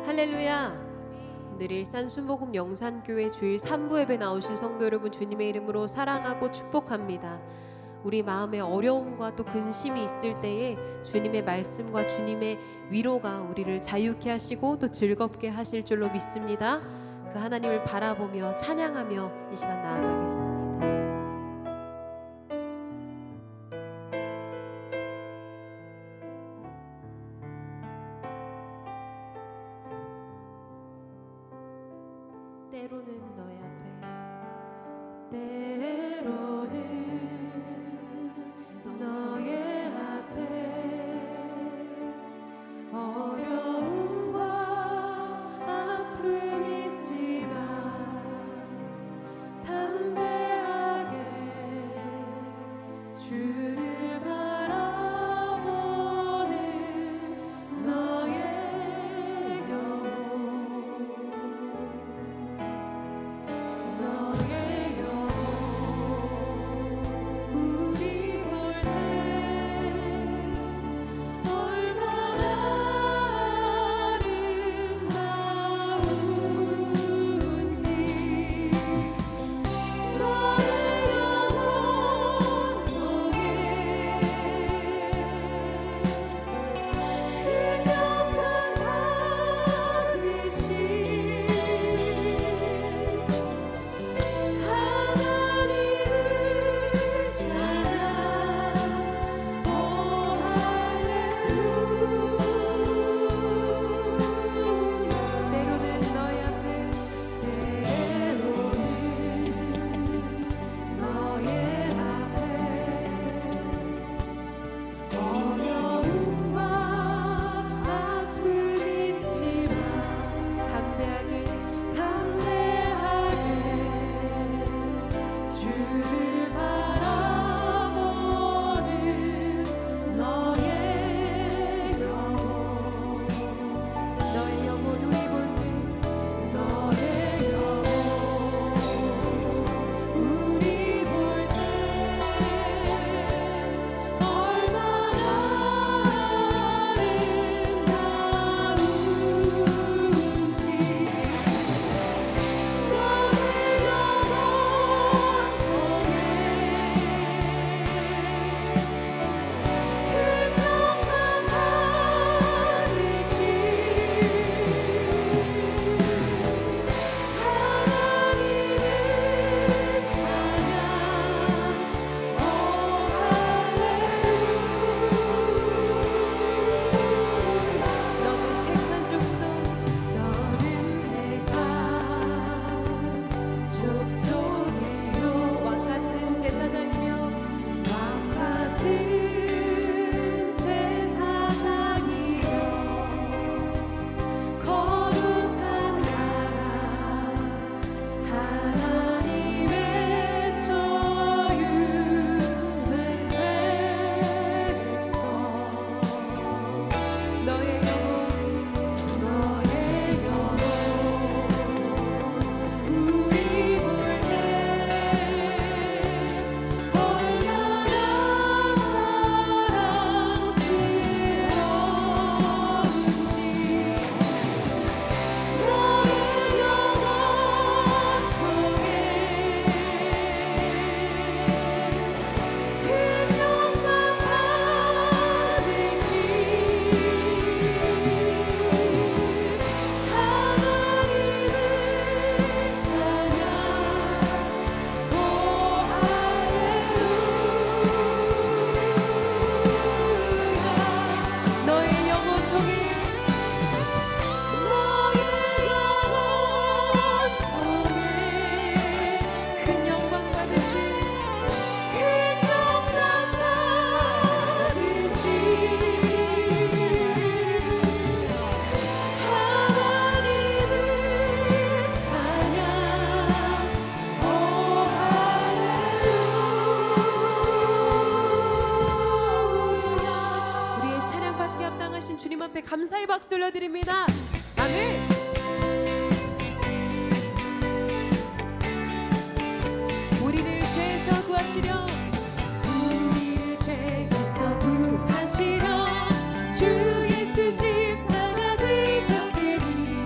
할렐루야. 오늘 일산 순복음 영산교회 주일 3부 예배 나오신 성도 여러분, 주님의 이름으로 사랑하고 축복합니다. 우리 마음에 어려움과 또 근심이 있을 때에 주님의 말씀과 주님의 위로가 우리를 자유케 하시고 또 즐겁게 하실 줄로 믿습니다. 그 하나님을 바라보며 찬양하며 이 시간 나아가겠습니다. 때로는 너의 앞에, 때로는 너의 앞에 어려움과 아픔 있지만 담대하게 주를 바라보는 너의 영혼, 너의 영혼 우리 볼 때 얼마나 아름다운지, 너의 영혼 통해 그 영광 받으시 하나님을 찬양, 오 할렐루야. 때로는 너의 앞에, 때로는 너의 앞에 어려움과 아픔 있지만 담대하게 주를 바라보는 너의 영혼, 너의 영혼 우리 볼 때, 너의 영혼 우리 볼 때 얼마나 아름다운지, 너의 영혼 통해 그 영광 받으시 하나님을 찬양, 오 할렐루야. 너는 택한 족속, 너는 택한 족속이요 왕 같은 제사장이며, 왕 같은 제사장이며 거룩한 나라, 하나님의 소유된 백성. 너의 영혼, 너의 영혼 우리 볼 때 얼마나 사랑스러운지, 너의 영혼 통해 그 영광 받으시 하나님을 찬양, 오 할렐루야. 너의 영혼 통해, 너의 영혼 통해 큰 영광 받으시, 큰 영광 받으시 하나님을 찬양, 오 할렐루야. 우리의 찬양받기 합당하신 주님 앞에 감사의 박수 올려드립니다. 아멘. 우리를 죄에서 구하시려, 우리를 죄에서 구하시려 주 예수 십자가 지셨으니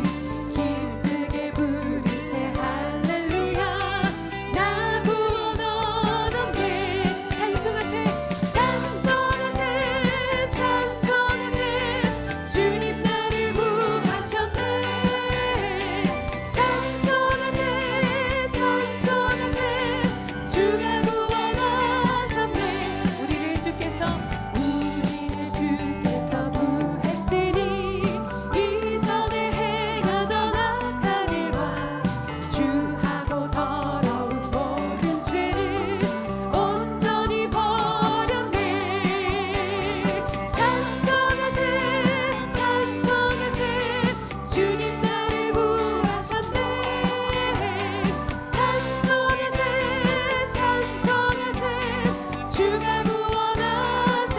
우리를 주께서 구했으니 이전에 행하던 악한 일과 주하고 더러운 모든 죄를 온전히 버렸네. 찬송하세 찬송하세 주님 나를 구하셨네. 찬송하세 찬송하세 주가 구원하셨네.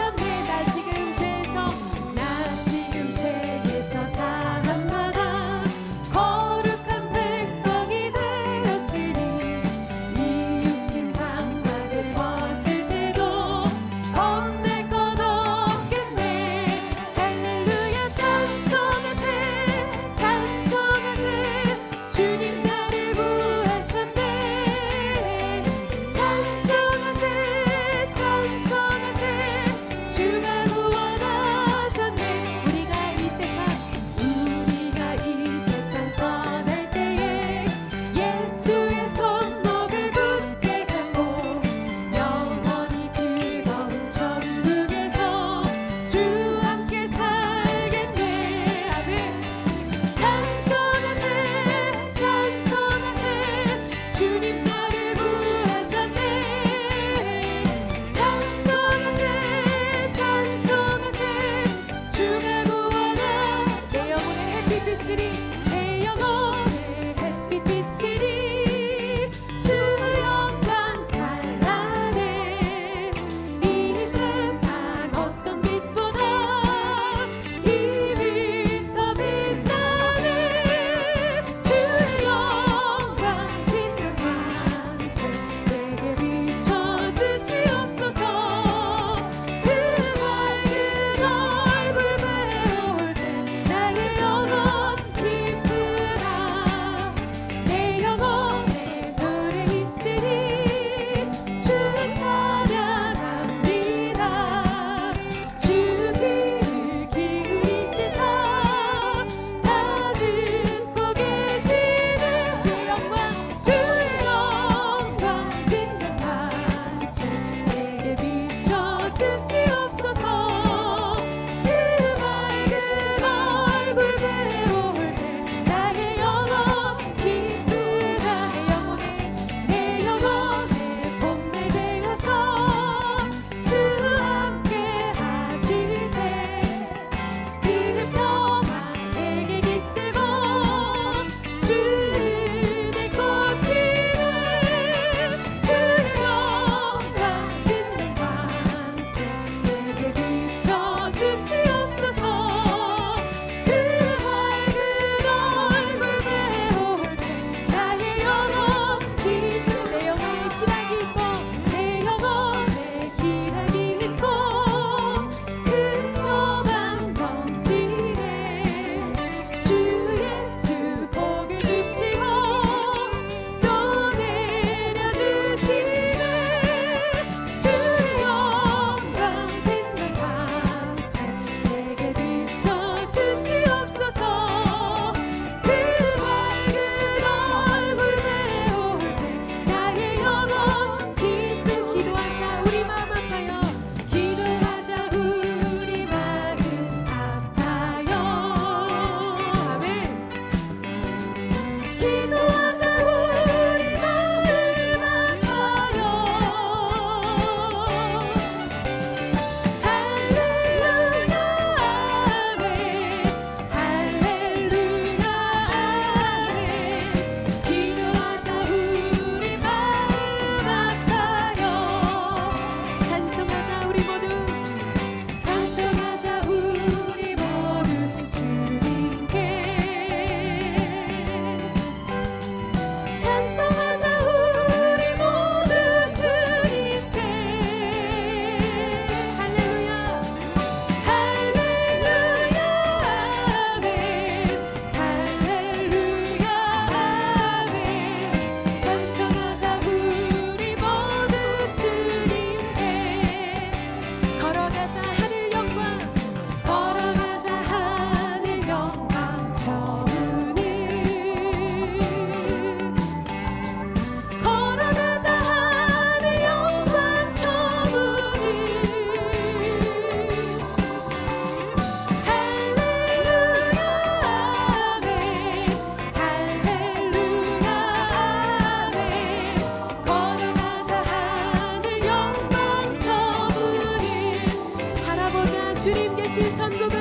주님 계신 천국을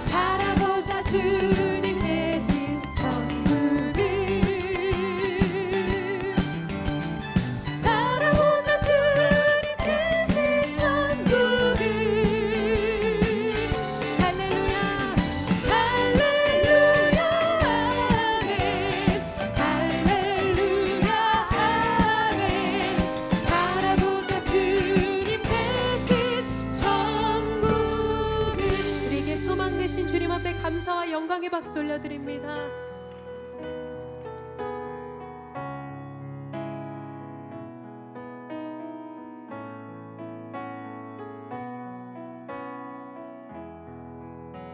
바라보자. 주님 계신 천국을 바라보자. 주님 계신 천국을 할렐루야 할렐루야 아멘 할렐루야 아멘 바라보자. 주님 계신 천국을 우리에게 소망 되신 주님 앞에 감사와 영광의 박수 올려드립니다.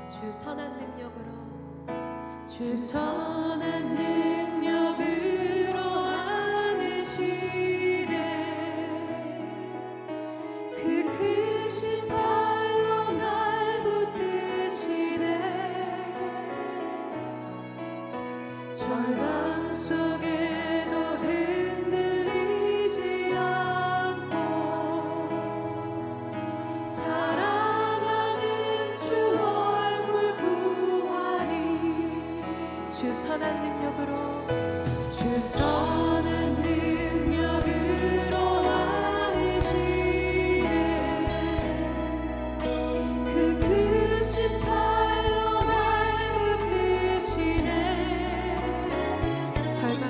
주 선한 능력으로 주 선한 능력으로 안으시네 그 크신 발로 날 붙드시네 절망 속에도 흔들리지 않고 사랑하는 주 얼굴 구하리 주 선한 능력으로 주 선한 능력으로 안으시네 그 크신 팔로 날 붙드시네 절망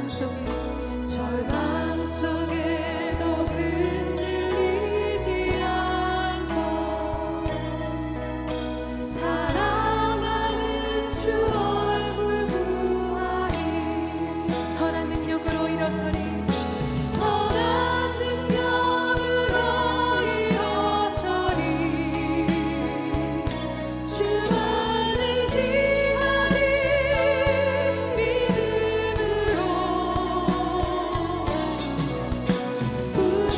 속에도 흔들리지 않고 사랑하는 주 얼굴 구하리 선한 능력으로 일어서리 선한 능력으로 일어서리 주만을 지하리 믿음으로 우리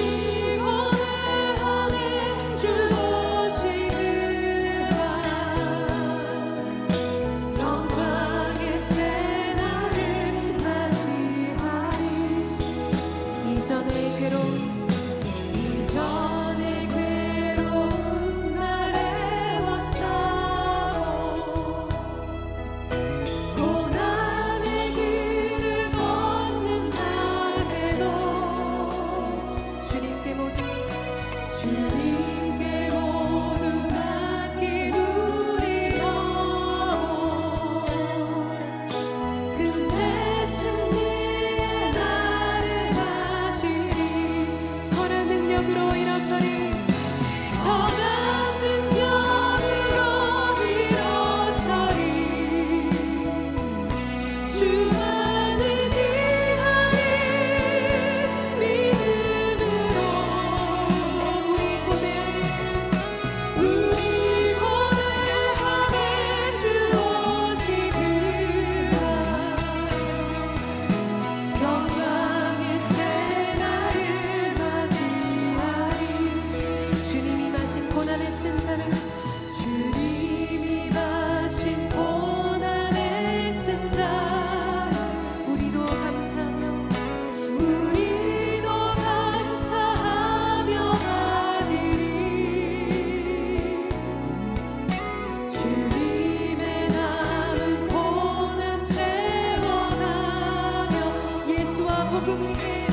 고뇌하네 주 오시느라 영광의 새날을 맞이하리 이전의 괴로운 날에 왔사오 고난의 길을 걷는 날에도 주님께 모두 맡기두리오 끝내 승리의 날을 맞으리 선한 능력으로 일어서리 선한 능력으로 일어서리 주만을 지하리 믿음으로 우리 고대하네 주 오시느라 영광의 새날을 맞이하리 주님이 마신 고난에 쓴 자를 주님이 마신 고난에 쓴 자를 우리도 감사하며 하리리 주님의 남은 고난 채워가며 예수와 복음 위에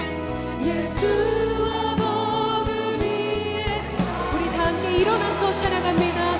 우리 다 함께 일어나서 찬양합니다.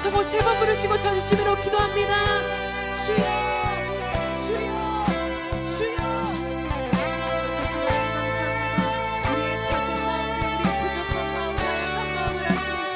일어서고 세 번 부르시고 전심으로 기도합니다. 주여, 주여, 주여. 다시 하나님 감사합니다. 우리의 작은 마음들, 우리의 부족한 마음, 나약한 마음을 아시는 주,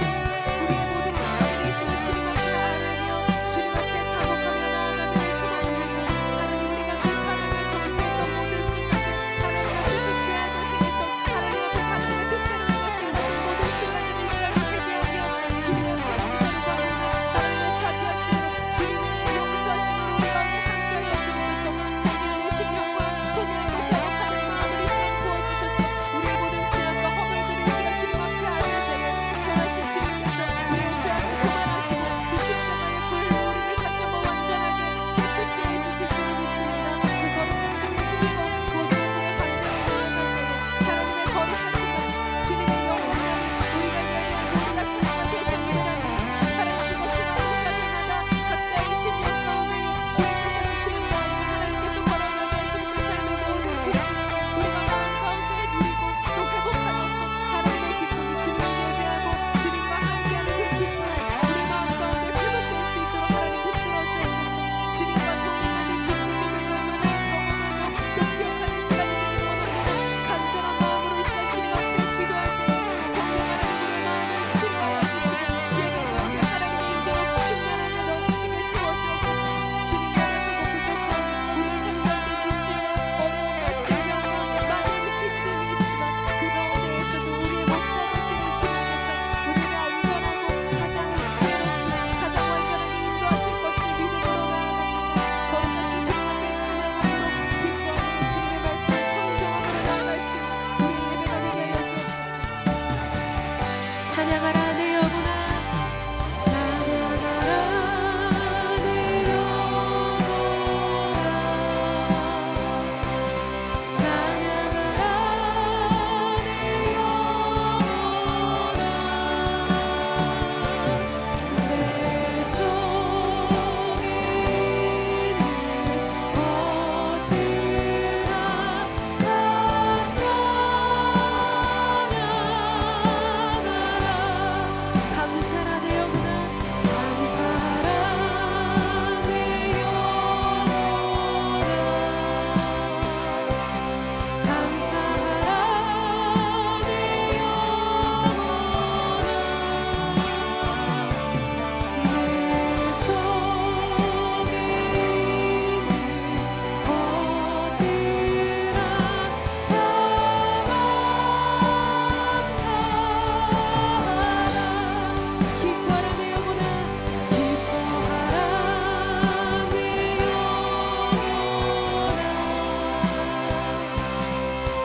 우리의 모든 마음들을 시간 주님 앞에 아뢰며 주님 앞에 사복하며 나아가기를 소망합니다. 하나님, 우리가 비판하며 정죄했던 모든 순간들, 하나님 앞에서 죄악을 행했던, 하나님 앞에서 하나님의 뜻대로 행하지 않았던 모든 순간들을 이 시간 회개하며 주님 앞에 용서를 구합니다. 하나님의 사귀하심으로 주님의 용서하심으로 우리 가운데 함께하여 주옵소서. 회개하는 심령과 통회하고 사복하는 마음을 이 시간 부어주셔서 우리의 모든 죄악과 허물들을 이 시간 주님 앞에 아뢰어 되어 선하신 주님께서 우리의 죄악을 그만하시고 그 십자가의 불로 우리를 다시 한번 완전하게 깨끗게 해주실 줄을 믿습니다. 그 거룩하심을 힘입어 고생을 통해 담대히 나아갈 때에 하나님의 거룩하심과 주님의 영광을 우리가 예배하고 우리가 찬양할 대상이라니 하나님, 그것은 아는 자들마다 각자의 심령 가운데 주님께서 주시는 마음, 하나님께서 걸어가게 하시는 그 삶의 모든 기쁨을 우리가 마음 가운데 누리고 또 회복하면서 하나님의 기쁨이 주님을 예배하고 주님과 함께하는 그 기쁨을 우리 마음 가운데 회복될 수 있도록 하나님 붙들어 주옵소서. 주님과 동행하는 기쁨임을 얼마나 경험하고 또 기억하는 시간이 되기를 원합니다. 간절한 마음으로 이 시간 주님 앞에 기도할 때에 성령 하나님의 마음을 치료하여 주시고 예배 가운데 하나님의 인정을 충만하게 넘치게 채워주옵소서. 주님 연약하고 부족한 우리 삶 가운데 문제와 어려움과 질병과 많은 힘듦이 있지만 그 가운데에서도 우리의 목자되시는 주님께서 우리를 안전하고 가장 지혜롭고 가장 완전하게 인도하실 것을 믿음으로 나아갑니다. 거룩하신 주님 앞에 찬양함으로 기뻐함으로 주님의 말씀을 청정함으로 나아갈 수 있는 우리의 예배가 되게 하여 주옵소서. 찬양하라 내 영혼아, 찬양하라 내 영혼아, 찬양하라 내 영혼아. 내 속에 있는 것들아 다 찬양하라. 감사라 내 영혼아, 감사라 내 영혼아, 감사라 내 영혼아. 내 속에 있는 것들아 다 감사하라. 기뻐하라 내 영혼아, 기뻐하라 내 영혼아,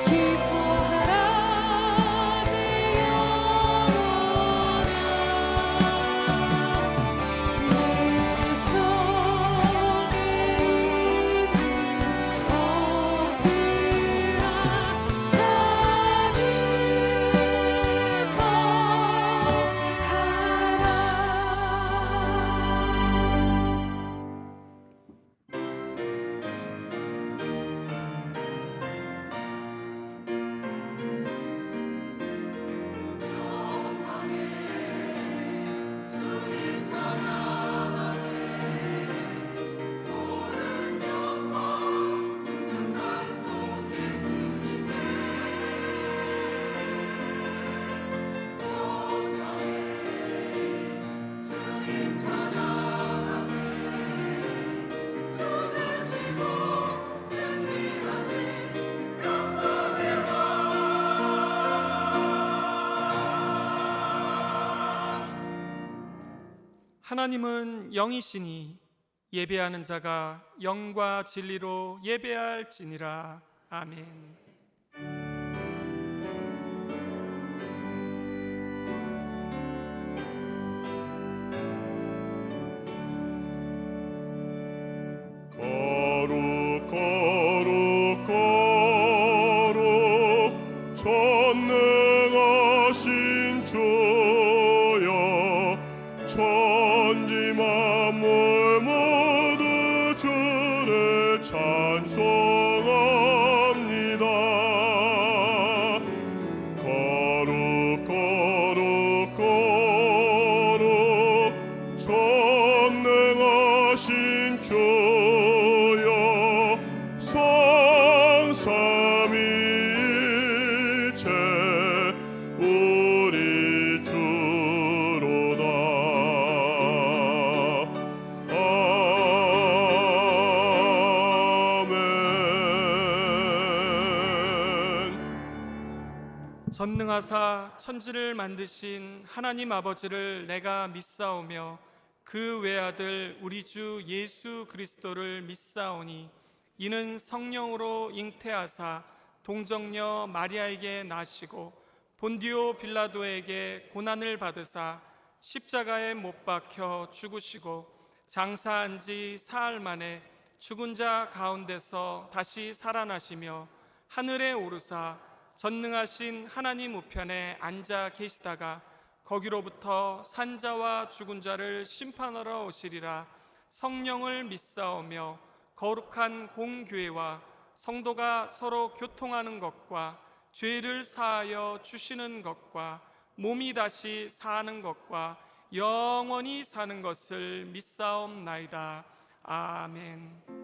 기뻐하라 내 하나님은 영이시니 예배하는 자가 영과 진리로 예배할지니라. 아멘. 거룩 거룩 거룩 전능하신 주여, 천지 만물 모두 주를 찬송합니다. 전능하사 천지를 만드신 하나님 아버지를 내가 믿사오며 그 외아들 우리 주 예수 그리스도를 믿사오니 이는 성령으로 잉태하사 동정녀 마리아에게 나시고 본디오 빌라도에게 고난을 받으사 십자가에 못 박혀 죽으시고 장사한 지 사흘 만에 죽은 자 가운데서 다시 살아나시며 하늘에 오르사 전능하신 하나님 우편에 앉아 계시다가 거기로부터 산자와 죽은 자를 심판하러 오시리라. 성령을 믿사오며 거룩한 공교회와 성도가 서로 교통하는 것과 죄를 사하여 주시는 것과 몸이 다시 사는 것과 영원히 사는 것을 믿사옵나이다. 아멘.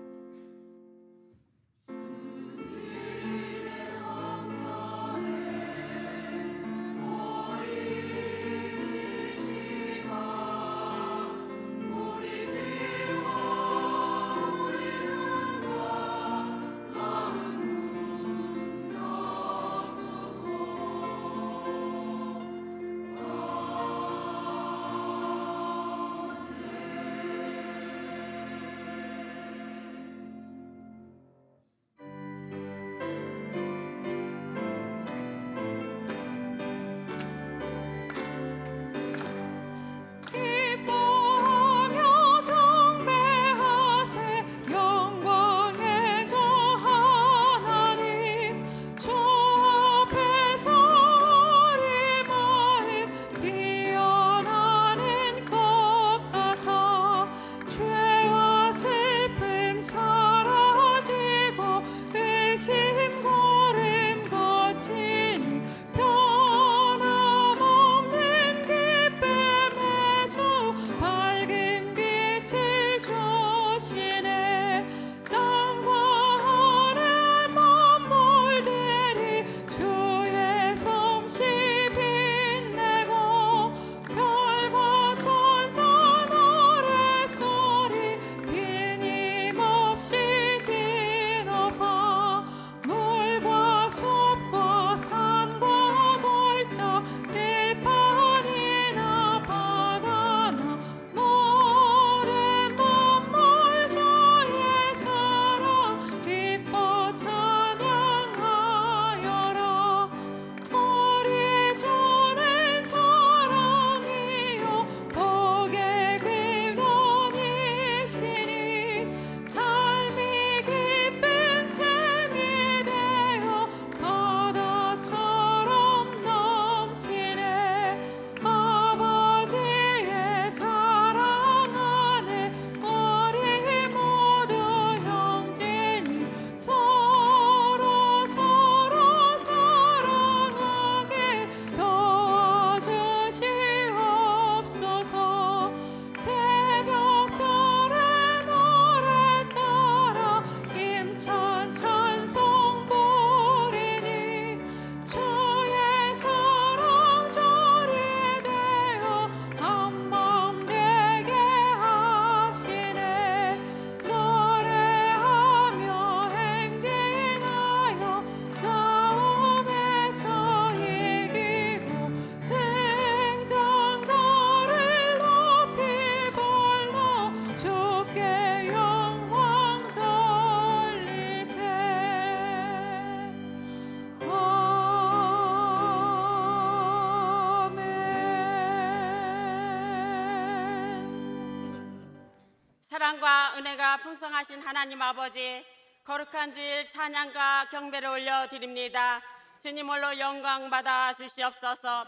사랑과 은혜가 풍성하신 하나님 아버지, 거룩한 주일 찬양과 경배를 올려드립니다. 주님 홀로 영광 받아 주시옵소서.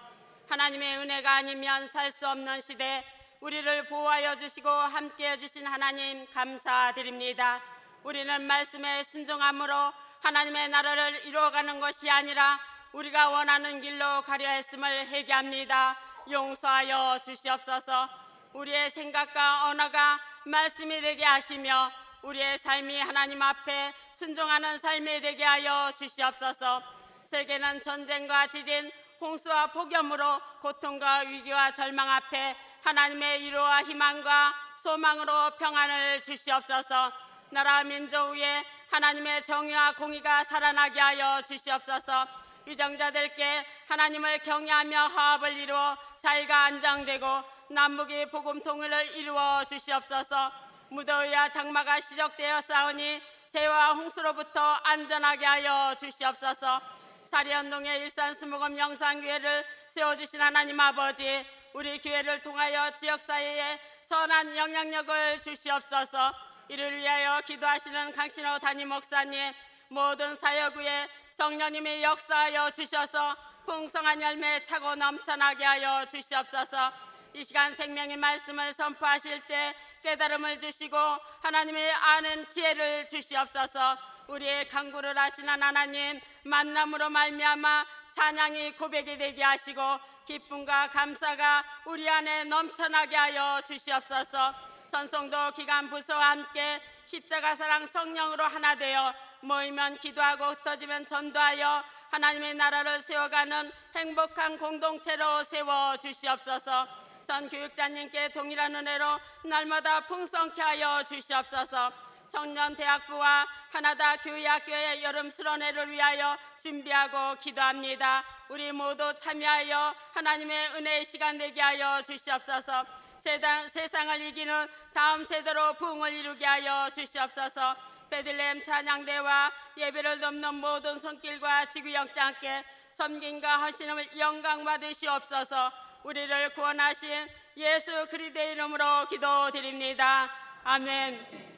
하나님의 은혜가 아니면 살 수 없는 시대, 우리를 보호하여 주시고 함께해 주신 하나님 감사드립니다. 우리는 말씀에 순종함으로 하나님의 나라를 이루어가는 것이 아니라 우리가 원하는 길로 가려 했음을 회개합니다. 용서하여 주시옵소서. 우리의 생각과 언어가 말씀이 되게 하시며 우리의 삶이 하나님 앞에 순종하는 삶이 되게 하여 주시옵소서. 세계는 전쟁과 지진, 홍수와 폭염으로 고통과 위기와 절망 앞에 하나님의 위로와 희망과 소망으로 평안을 주시옵소서. 나라 민족 위에 하나님의 정의와 공의가 살아나게 하여 주시옵소서. 이정자들께 하나님을 경외하며 화합을 이루어 사이가 안정되고 남북이 복음 통일을 이루어 주시옵소서. 무더위와 장마가 시작되어 싸우니 재와 홍수로부터 안전하게 하여 주시옵소서. 사리언동의 일산수목원 영산교회를 세워주신 하나님 아버지, 우리 교회를 통하여 지역사회에 선한 영향력을 주시옵소서. 이를 위하여 기도하시는 강신호 담임 목사님, 모든 사역구에 성령님이 역사하여 주셔서 풍성한 열매 차고 넘쳐나게 하여 주시옵소서. 이 시간 생명의 말씀을 선포하실 때 깨달음을 주시고 하나님의 아는 지혜를 주시옵소서. 우리의 간구를 하시는 하나님, 만남으로 말미암아 찬양이 고백이 되게 하시고 기쁨과 감사가 우리 안에 넘쳐나게 하여 주시옵소서. 선송도 기간 부서와 함께 십자가 사랑 성령으로 하나 되어 모이면 기도하고 흩어지면 전도하여 하나님의 나라를 세워가는 행복한 공동체로 세워 주시옵소서. 전 교육자님께 동일한 은혜로 날마다 풍성케 하여 주시옵소서. 청년 대학부와 하나다 교회학교의 여름 수련회를 위하여 준비하고 기도합니다. 우리 모두 참여하여 하나님의 은혜의 시간 되게 하여 주시옵소서. 세상을 이기는 다음 세대로 부흥을 이루게 하여 주시옵소서. 베들레헴 찬양대와 예배를 돕는 모든 손길과 지구역장께 섬김과 헌신을 영광 받으시옵소서. 우리를 구원하신 예수 그리스도의 이름으로 기도드립니다. 아멘.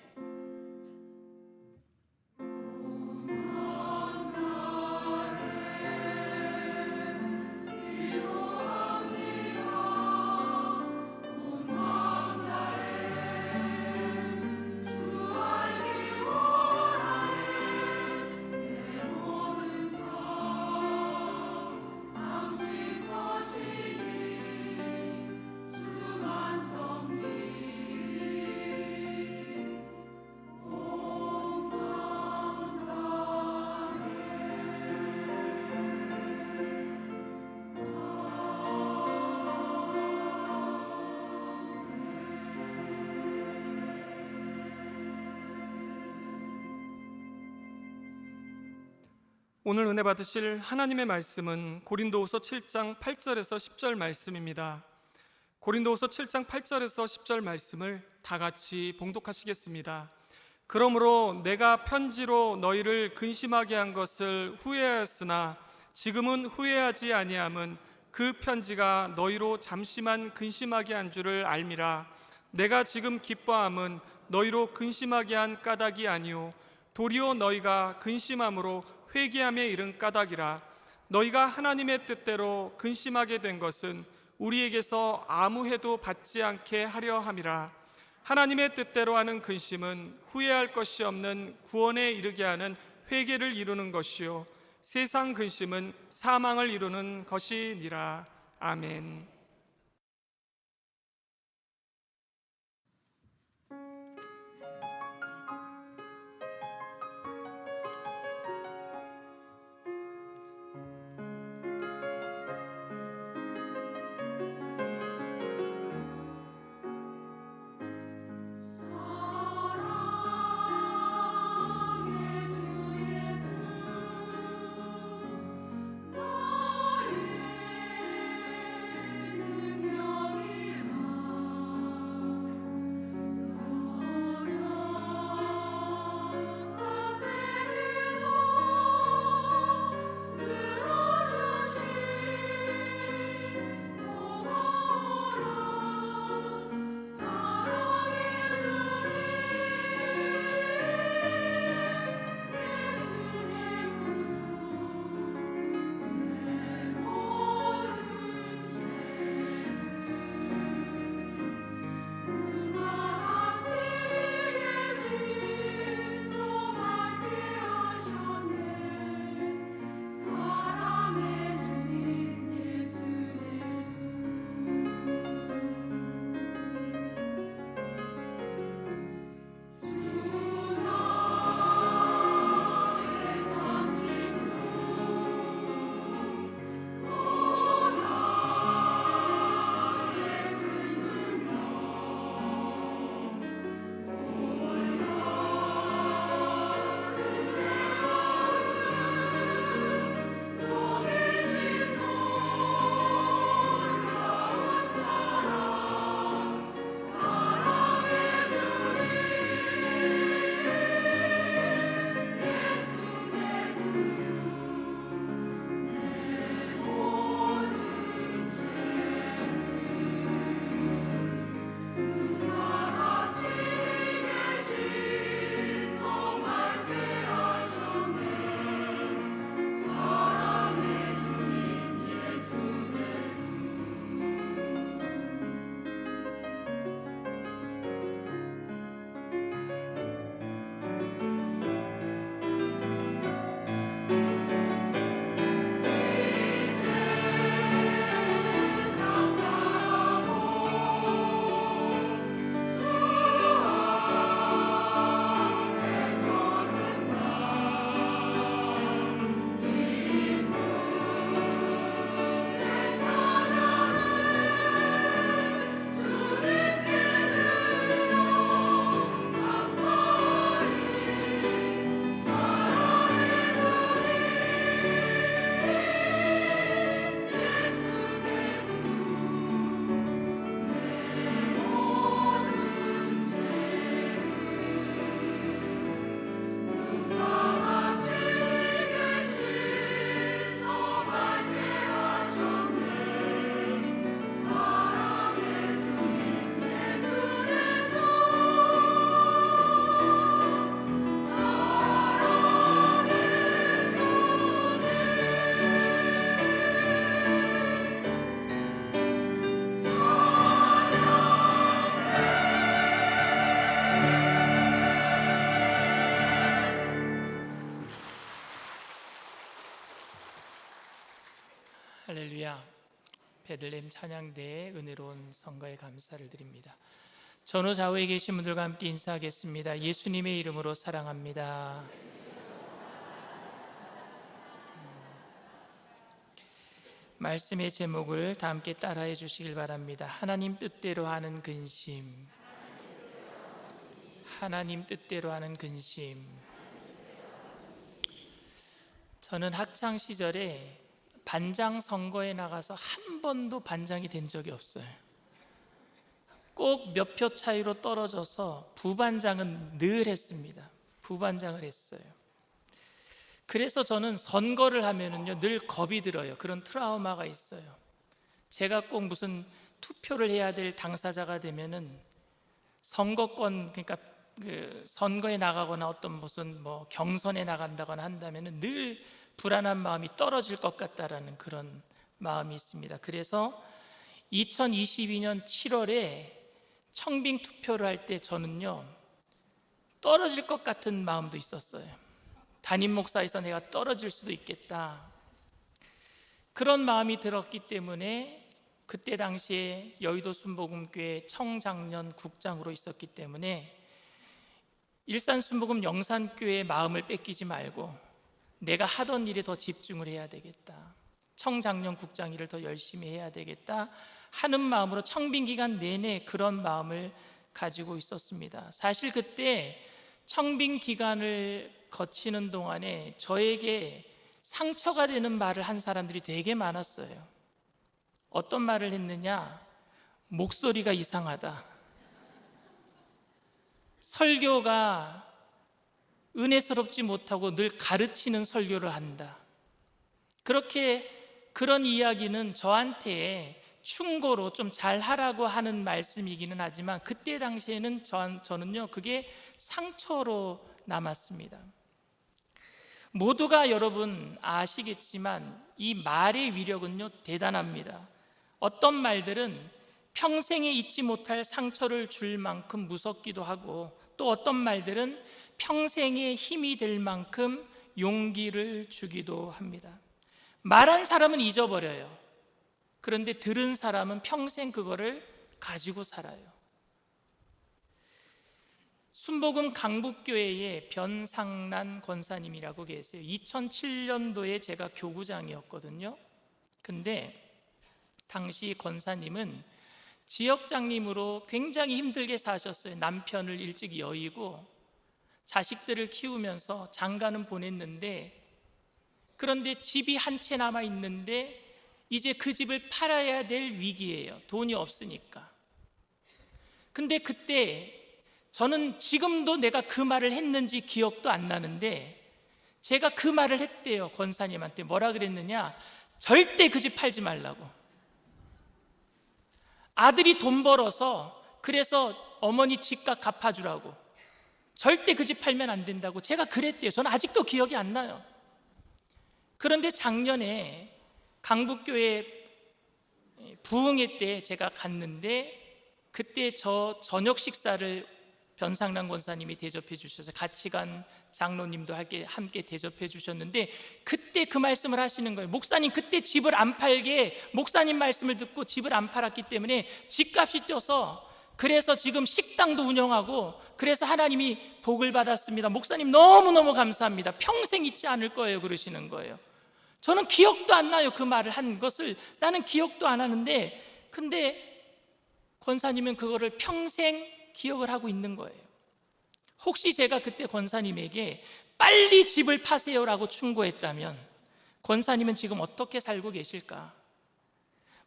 오늘 은혜 받으실 하나님의 말씀은 고린도후서 7장 8절에서 10절 말씀입니다. 고린도후서 7장 8절에서 10절 말씀을 다 같이 봉독하시겠습니다. 그러므로 내가 편지로 너희를 근심하게 한 것을 후회하였으나 지금은 후회하지 아니함은 그 편지가 너희로 잠시만 근심하게 한 줄을 알미라. 내가 지금 기뻐함은 너희로 근심하게 한 까닭이 아니오 도리어 너희가 근심함으로 회개함에 이른 까닭이라. 너희가 하나님의 뜻대로 근심하게 된 것은 우리에게서 아무 해도 받지 않게 하려 함이라. 하나님의 뜻대로 하는 근심은 후회할 것이 없는 구원에 이르게 하는 회개를 이루는 것이요 세상 근심은 사망을 이루는 것이니라. 아멘. 할렐루야. 베들레헴 찬양대의 은혜로운 성가에 감사를 드립니다. 전후 좌우에 계신 분들과 함께 인사하겠습니다. 예수님의 이름으로 사랑합니다. 말씀의 제목을 다 함께 따라해 주시길 바랍니다. 하나님 뜻대로 하는 근심. 하나님 뜻대로 하는 근심. 저는 학창 시절에 반장 선거에 나가서 한 번도 반장이 된 적이 없어요. 꼭 몇 표 차이로 떨어져서 부반장은 늘 했습니다. 부반장을 했어요. 그래서 저는 선거를 하면은요 늘 겁이 들어요. 그런 트라우마가 있어요. 제가 꼭 무슨 투표를 해야 될 당사자가 되면은 선거권, 그러니까 그 선거에 나가거나 어떤 무슨 뭐 경선에 나간다거나 한다면은 늘 불안한 마음이 떨어질 것 같다라는 그런 마음이 있습니다. 그래서 2022년 7월에 청빙 투표를 할 때 저는요 떨어질 것 같은 마음도 있었어요. 담임 목사에서 내가 떨어질 수도 있겠다, 그런 마음이 들었기 때문에 그때 당시에 여의도 순복음교회 청장년 국장으로 있었기 때문에 일산 순복음 영산교회의 마음을 뺏기지 말고 내가 하던 일에 더 집중을 해야 되겠다, 청장년 국장 일을 더 열심히 해야 되겠다 하는 마음으로 청빙 기간 내내 그런 마음을 가지고 있었습니다. 사실 그때 청빙 기간을 거치는 동안에 저에게 상처가 되는 말을 한 사람들이 되게 많았어요. 어떤 말을 했느냐? 목소리가 이상하다, 설교가 은혜스럽지 못하고 늘 가르치는 설교를 한다, 그런 이야기는 저한테 충고로 좀 잘하라고 하는 말씀이기는 하지만 그때 당시에는 저는요 그게 상처로 남았습니다. 모두가 여러분 아시겠지만 이 말의 위력은요 대단합니다. 어떤 말들은 평생에 잊지 못할 상처를 줄 만큼 무섭기도 하고, 또 어떤 말들은 평생의 힘이 될 만큼 용기를 주기도 합니다. 말한 사람은 잊어버려요. 그런데 들은 사람은 평생 그거를 가지고 살아요. 순복음 강북교회에 변상란 권사님이라고 계세요. 2007년도에 제가 교구장이었거든요. 근데 당시 권사님은 지역장님으로 굉장히 힘들게 사셨어요. 남편을 일찍 여의고 자식들을 키우면서 장가는 보냈는데, 그런데 집이 한 채 남아 있는데 이제 그 집을 팔아야 될 위기예요. 돈이 없으니까. 근데 그때 저는 지금도 내가 그 말을 했는지 기억도 안 나는데 제가 그 말을 했대요. 권사님한테 뭐라 그랬느냐? 절대 그 집 팔지 말라고. 아들이 돈 벌어서 그래서 어머니 집값 갚아주라고. 절대 그 집 팔면 안 된다고 제가 그랬대요. 저는 아직도 기억이 안 나요. 그런데 작년에 강북교회 부흥회 때 제가 갔는데 그때 저 저녁 식사를 변상란 권사님이 대접해 주셔서 같이 간 장로님도 함께 대접해 주셨는데 그때 그 말씀을 하시는 거예요. 목사님, 그때 집을 안 팔게, 목사님 말씀을 듣고 집을 안 팔았기 때문에 집값이 뛰어서 그래서 지금 식당도 운영하고 그래서 하나님이 복을 받았습니다. 목사님 너무너무 감사합니다. 평생 잊지 않을 거예요 그러시는 거예요. 저는 기억도 안 나요. 그 말을 한 것을 나는 기억도 안 하는데, 근데 권사님은 그거를 평생 기억을 하고 있는 거예요. 혹시 제가 그때 권사님에게 빨리 집을 파세요라고 충고했다면 권사님은 지금 어떻게 살고 계실까?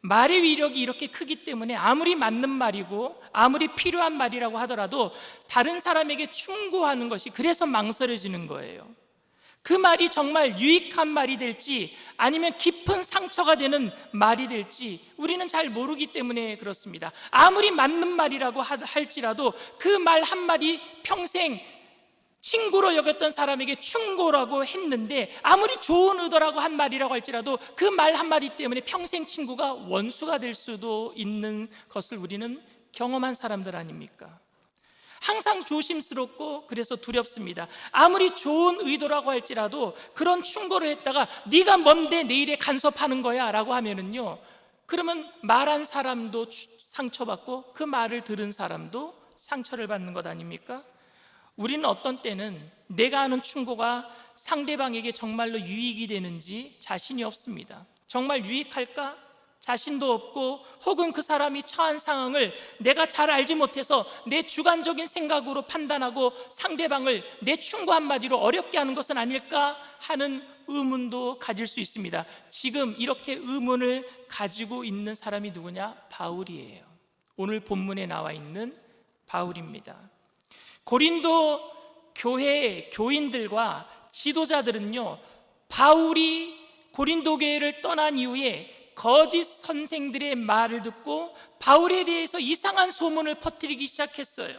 말의 위력이 이렇게 크기 때문에 아무리 맞는 말이고 아무리 필요한 말이라고 하더라도 다른 사람에게 충고하는 것이 그래서 망설여지는 거예요. 그 말이 정말 유익한 말이 될지 아니면 깊은 상처가 되는 말이 될지 우리는 잘 모르기 때문에 그렇습니다. 아무리 맞는 말이라고 할지라도 그 말 한마디 평생 친구로 여겼던 사람에게 충고라고 했는데 아무리 좋은 의도라고 한 말이라고 할지라도 그 말 한마디 때문에 평생 친구가 원수가 될 수도 있는 것을 우리는 경험한 사람들 아닙니까? 항상 조심스럽고 그래서 두렵습니다. 아무리 좋은 의도라고 할지라도 그런 충고를 했다가 네가 뭔데 내 일에 간섭하는 거야 라고 하면은요, 그러면 말한 사람도 상처받고 그 말을 들은 사람도 상처를 받는 것 아닙니까? 우리는 어떤 때는 내가 하는 충고가 상대방에게 정말로 유익이 되는지 자신이 없습니다. 정말 유익할까? 자신도 없고, 혹은 그 사람이 처한 상황을 내가 잘 알지 못해서 내 주관적인 생각으로 판단하고 상대방을 내 충고 한마디로 어렵게 하는 것은 아닐까 하는 의문도 가질 수 있습니다. 지금 이렇게 의문을 가지고 있는 사람이 누구냐? 바울이에요. 오늘 본문에 나와 있는 바울입니다. 고린도 교회의 교인들과 지도자들은요, 바울이 고린도 교회를 떠난 이후에 거짓 선생들의 말을 듣고 바울에 대해서 이상한 소문을 퍼뜨리기 시작했어요.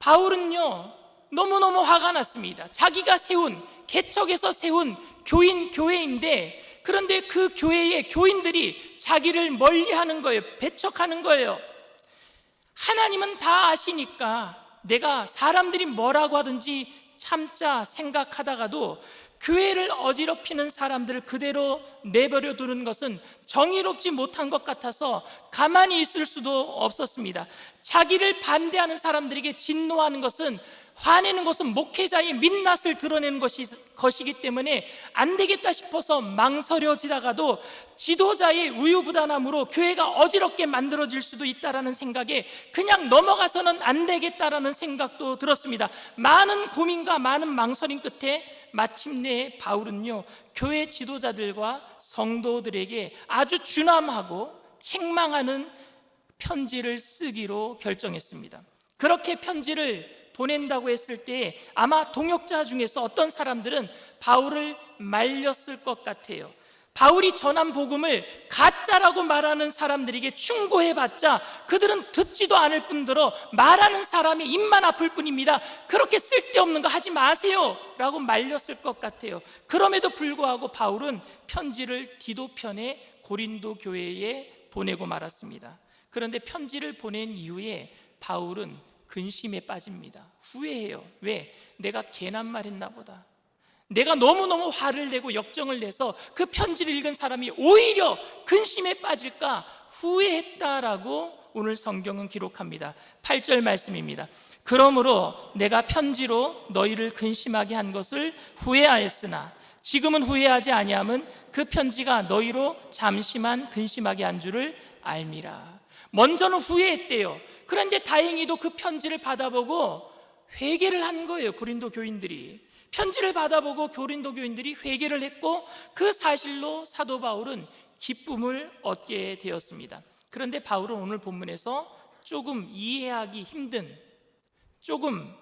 바울은요, 너무너무 화가 났습니다. 자기가 세운, 개척해서 세운 교회인데, 그런데 그 교회의 교인들이 자기를 멀리하는 거예요. 배척하는 거예요. 하나님은 다 아시니까 내가 사람들이 뭐라고 하든지 참자 생각하다가도 교회를 어지럽히는 사람들을 그대로 내버려 두는 것은 정의롭지 못한 것 같아서 가만히 있을 수도 없었습니다. 자기를 반대하는 사람들에게 진노하는 것은, 화내는 것은 목회자의 민낯을 드러내는 것이기 때문에 안 되겠다 싶어서 망설여지다가도 지도자의 우유부단함으로 교회가 어지럽게 만들어질 수도 있다라는 생각에 그냥 넘어가서는 안 되겠다라는 생각도 들었습니다. 많은 고민과 많은 망설임 끝에 마침내 바울은요, 교회 지도자들과 성도들에게 아주 준엄하고 책망하는 편지를 쓰기로 결정했습니다. 그렇게 편지를 보낸다고 했을 때 아마 동역자 중에서 어떤 사람들은 바울을 말렸을 것 같아요. 바울이 전한 복음을 가짜라고 말하는 사람들에게 충고해봤자 그들은 듣지도 않을 뿐더러 말하는 사람이 입만 아플 뿐입니다. 그렇게 쓸데없는 거 하지 마세요 라고 말렸을 것 같아요. 그럼에도 불구하고 바울은 편지를 디도편에 고린도 교회에 보내고 말았습니다. 그런데 편지를 보낸 이후에 바울은 근심에 빠집니다. 후회해요. 왜? 내가 괜한 말 했나 보다. 내가 너무너무 화를 내고 역정을 내서 그 편지를 읽은 사람이 오히려 근심에 빠질까 후회했다라고 오늘 성경은 기록합니다. 8절 말씀입니다. 그러므로 내가 편지로 너희를 근심하게 한 것을 후회하였으나 지금은 후회하지 아니함은 그 편지가 너희로 잠시만 근심하게 한 줄을 알미라. 먼저는 후회했대요. 그런데 다행히도 그 편지를 받아보고 회개를 한 거예요. 고린도 교인들이 편지를 받아보고 고린도 교인들이 회개를 했고 그 사실로 사도 바울은 기쁨을 얻게 되었습니다. 그런데 바울은 오늘 본문에서 조금 이해하기 힘든, 조금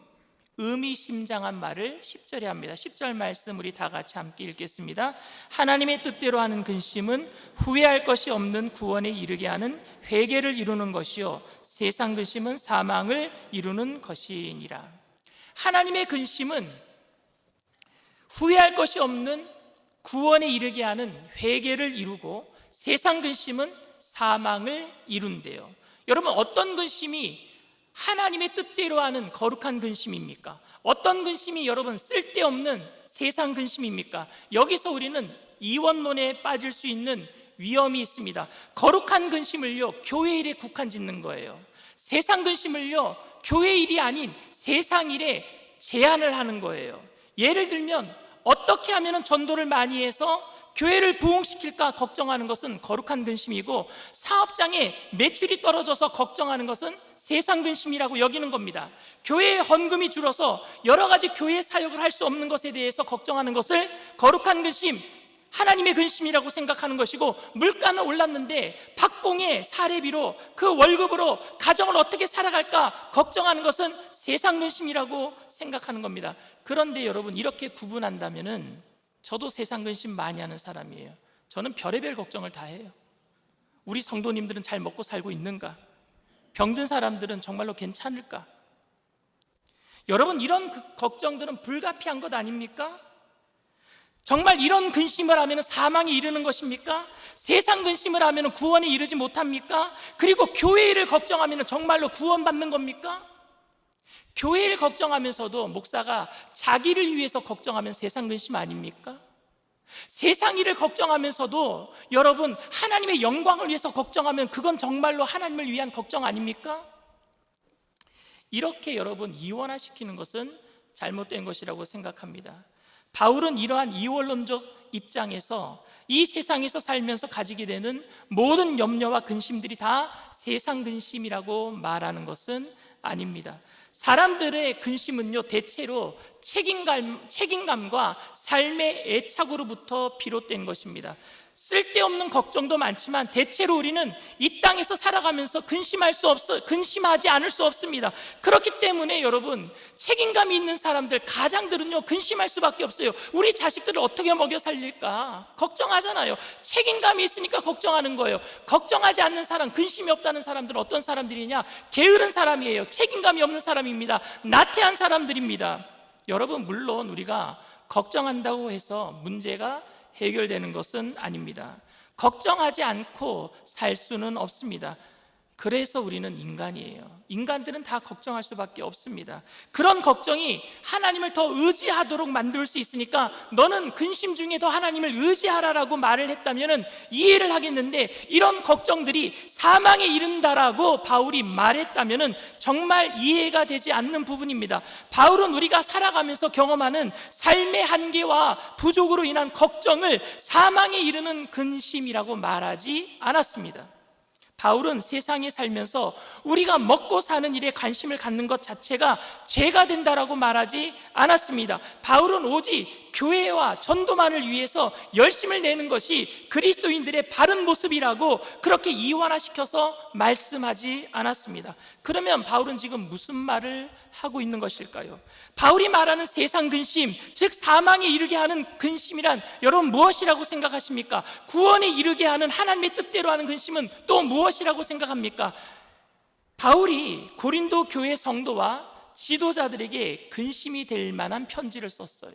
의미심장한 말을 10절에 합니다. 10절 말씀 우리 다 같이 함께 읽겠습니다. 하나님의 뜻대로 하는 근심은 후회할 것이 없는 구원에 이르게 하는 회개를 이루는 것이요 세상 근심은 사망을 이루는 것이니라. 하나님의 근심은 후회할 것이 없는 구원에 이르게 하는 회개를 이루고 세상 근심은 사망을 이룬대요. 여러분, 어떤 근심이 하나님의 뜻대로 하는 거룩한 근심입니까? 어떤 근심이 여러분 쓸데없는 세상 근심입니까? 여기서 우리는 이원론에 빠질 수 있는 위험이 있습니다. 거룩한 근심을요 교회 일에 국한 짓는 거예요. 세상 근심을요 교회 일이 아닌 세상 일에 제한을 하는 거예요. 예를 들면 어떻게 하면 전도를 많이 해서 교회를 부흥시킬까 걱정하는 것은 거룩한 근심이고, 사업장에 매출이 떨어져서 걱정하는 것은 세상 근심이라고 여기는 겁니다. 교회의 헌금이 줄어서 여러 가지 교회 사역을 할 수 없는 것에 대해서 걱정하는 것을 거룩한 근심, 하나님의 근심이라고 생각하는 것이고, 물가는 올랐는데 박봉의 사례비로 그 월급으로 가정을 어떻게 살아갈까 걱정하는 것은 세상 근심이라고 생각하는 겁니다. 그런데 여러분, 이렇게 구분한다면은 저도 세상 근심 많이 하는 사람이에요. 저는 별의별 걱정을 다 해요. 우리 성도님들은 잘 먹고 살고 있는가? 병든 사람들은 정말로 괜찮을까? 여러분, 이런 걱정들은 불가피한 것 아닙니까? 정말 이런 근심을 하면 사망에 이르는 것입니까? 세상 근심을 하면 구원에 이르지 못합니까? 그리고 교회 일을 걱정하면 정말로 구원받는 겁니까? 교회를 걱정하면서도 목사가 자기를 위해서 걱정하면 세상 근심 아닙니까? 세상 일을 걱정하면서도 여러분 하나님의 영광을 위해서 걱정하면 그건 정말로 하나님을 위한 걱정 아닙니까? 이렇게 여러분 이원화시키는 것은 잘못된 것이라고 생각합니다. 바울은 이러한 이원론적 입장에서 이 세상에서 살면서 가지게 되는 모든 염려와 근심들이 다 세상 근심이라고 말하는 것은 아닙니다. 사람들의 근심은요, 대체로 책임감과 삶의 애착으로부터 비롯된 것입니다. 쓸데없는 걱정도 많지만 대체로 우리는 이 땅에서 살아가면서 근심하지 않을 수 없습니다. 그렇기 때문에 여러분, 책임감이 있는 사람들, 가장들은요, 근심할 수밖에 없어요. 우리 자식들을 어떻게 먹여 살릴까 걱정하잖아요. 책임감이 있으니까 걱정하는 거예요. 걱정하지 않는 사람, 근심이 없다는 사람들은 어떤 사람들이냐? 게으른 사람이에요. 책임감이 없는 사람입니다. 나태한 사람들입니다. 여러분, 물론 우리가 걱정한다고 해서 문제가 해결되는 것은 아닙니다. 걱정하지 않고 살 수는 없습니다. 그래서 우리는 인간이에요. 인간들은 다 걱정할 수밖에 없습니다. 그런 걱정이 하나님을 더 의지하도록 만들 수 있으니까 너는 근심 중에 더 하나님을 의지하라라고 말을 했다면 이해를 하겠는데, 이런 걱정들이 사망에 이른다라고 바울이 말했다면 정말 이해가 되지 않는 부분입니다. 바울은 우리가 살아가면서 경험하는 삶의 한계와 부족으로 인한 걱정을 사망에 이르는 근심이라고 말하지 않았습니다. 바울은 세상에 살면서 우리가 먹고 사는 일에 관심을 갖는 것 자체가 죄가 된다라고 말하지 않았습니다. 바울은 오직 교회와 전도만을 위해서 열심을 내는 것이 그리스도인들의 바른 모습이라고 그렇게 이완화시켜서 말씀하지 않았습니다. 그러면 바울은 지금 무슨 말을 하고 있는 것일까요? 바울이 말하는 세상 근심, 즉 사망에 이르게 하는 근심이란 여러분 무엇이라고 생각하십니까? 구원에 이르게 하는 하나님의 뜻대로 하는 근심은 또 무엇이라고 생각합니까? 바울이 고린도 교회 성도와 지도자들에게 근심이 될 만한 편지를 썼어요.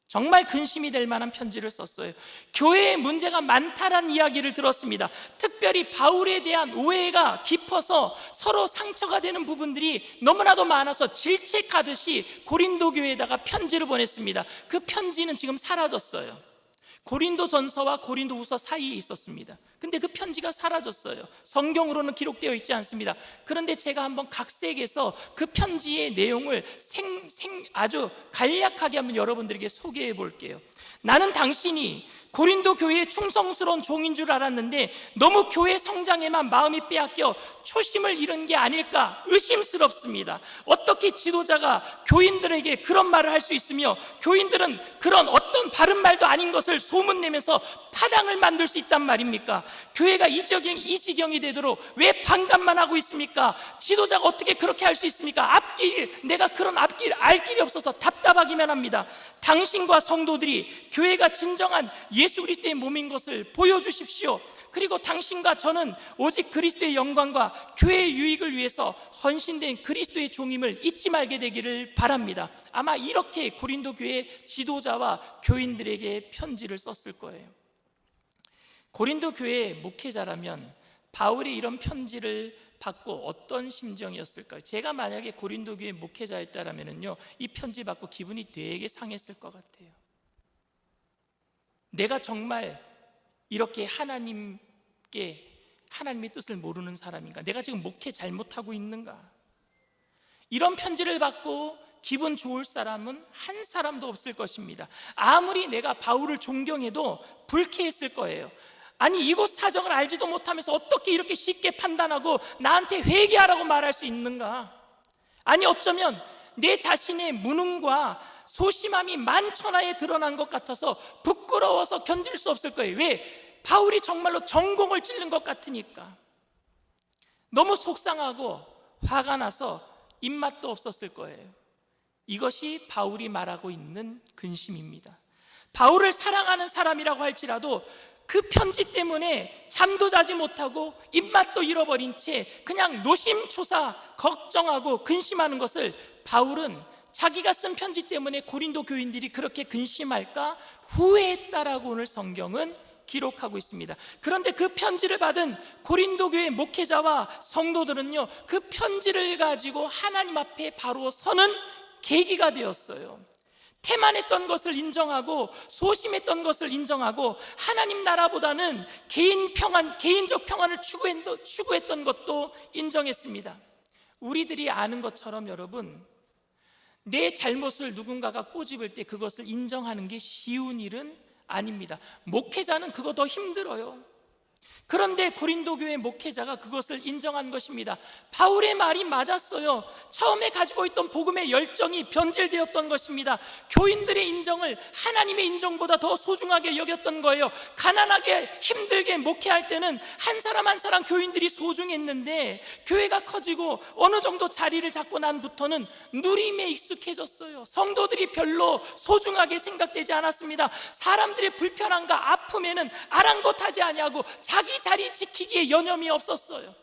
정말 근심이 될 만한 편지를 썼어요. 교회에 문제가 많다라는 이야기를 들었습니다. 특별히 바울에 대한 오해가 깊어서 서로 상처가 되는 부분들이 너무나도 많아서 질책하듯이 고린도 교회에다가 편지를 보냈습니다. 그 편지는 지금 사라졌어요. 고린도 전서와 고린도 후서 사이에 있었습니다. 근데 그 편지가 사라졌어요. 성경으로는 기록되어 있지 않습니다. 그런데 제가 한번 각색해서 그 편지의 내용을 아주 간략하게 한번 여러분들에게 소개해 볼게요. 나는 당신이 고린도 교회의 충성스러운 종인 줄 알았는데 너무 교회 성장에만 마음이 빼앗겨 초심을 잃은 게 아닐까 의심스럽습니다. 어떻게 지도자가 교인들에게 그런 말을 할 수 있으며 교인들은 그런 어떤 바른 말도 아닌 것을 소문내면서 파당을 만들 수 있단 말입니까? 교회가 이 지경이 되도록 왜 반감만 하고 있습니까? 지도자가 어떻게 그렇게 할 수 있습니까? 내가 그런 앞길 알 길이 없어서 답답하기만 합니다. 당신과 성도들이 교회가 진정한 예수 그리스도의 몸인 것을 보여주십시오. 그리고 당신과 저는 오직 그리스도의 영광과 교회의 유익을 위해서 헌신된 그리스도의 종임을 잊지 말게 되기를 바랍니다. 아마 이렇게 고린도 교회 지도자와 교인들에게 편지를 썼을 거예요. 고린도 교회 목회자라면 바울이 이런 편지를 받고 어떤 심정이었을까요? 제가 만약에 고린도 교회 목회자였다면요, 이 편지 받고 기분이 되게 상했을 것 같아요. 내가 정말 이렇게 하나님의 뜻을 모르는 사람인가? 내가 지금 목회 잘못하고 있는가? 이런 편지를 받고 기분 좋을 사람은 한 사람도 없을 것입니다. 아무리 내가 바울을 존경해도 불쾌했을 거예요. 아니, 이곳 사정을 알지도 못하면서 어떻게 이렇게 쉽게 판단하고 나한테 회개하라고 말할 수 있는가? 아니, 어쩌면 내 자신의 무능과 소심함이 만천하에 드러난 것 같아서 부끄러워서 견딜 수 없을 거예요. 왜? 바울이 정말로 전공을 찌른 것 같으니까. 너무 속상하고 화가 나서 입맛도 없었을 거예요. 이것이 바울이 말하고 있는 근심입니다. 바울을 사랑하는 사람이라고 할지라도 그 편지 때문에 잠도 자지 못하고 입맛도 잃어버린 채 그냥 노심초사 걱정하고 근심하는 것을 바울은 자기가 쓴 편지 때문에 고린도 교인들이 그렇게 근심할까 후회했다라고 오늘 성경은 기록하고 있습니다. 그런데 그 편지를 받은 고린도 교회 목회자와 성도들은요, 그 편지를 가지고 하나님 앞에 바로 서는 계기가 되었어요. 태만했던 것을 인정하고 소심했던 것을 인정하고 하나님 나라보다는 개인적 평안을 추구했던 것도 인정했습니다. 우리들이 아는 것처럼 여러분, 내 잘못을 누군가가 꼬집을 때 그것을 인정하는 게 쉬운 일은 아닙니다. 목회자는 그거 더 힘들어요. 그런데 고린도 교회 목회자가 그것을 인정한 것입니다. 바울의 말이 맞았어요. 처음에 가지고 있던 복음의 열정이 변질되었던 것입니다. 교인들의 인정을 하나님의 인정보다 더 소중하게 여겼던 거예요. 가난하게 힘들게 목회할 때는 한 사람 한 사람 교인들이 소중했는데, 교회가 커지고 어느 정도 자리를 잡고 난부터는 누림에 익숙해졌어요. 성도들이 별로 소중하게 생각되지 않았습니다. 사람들의 불편함과 아픔에는 아랑곳하지 아니하고 자기 자리 지키기에 여념이 없었어요.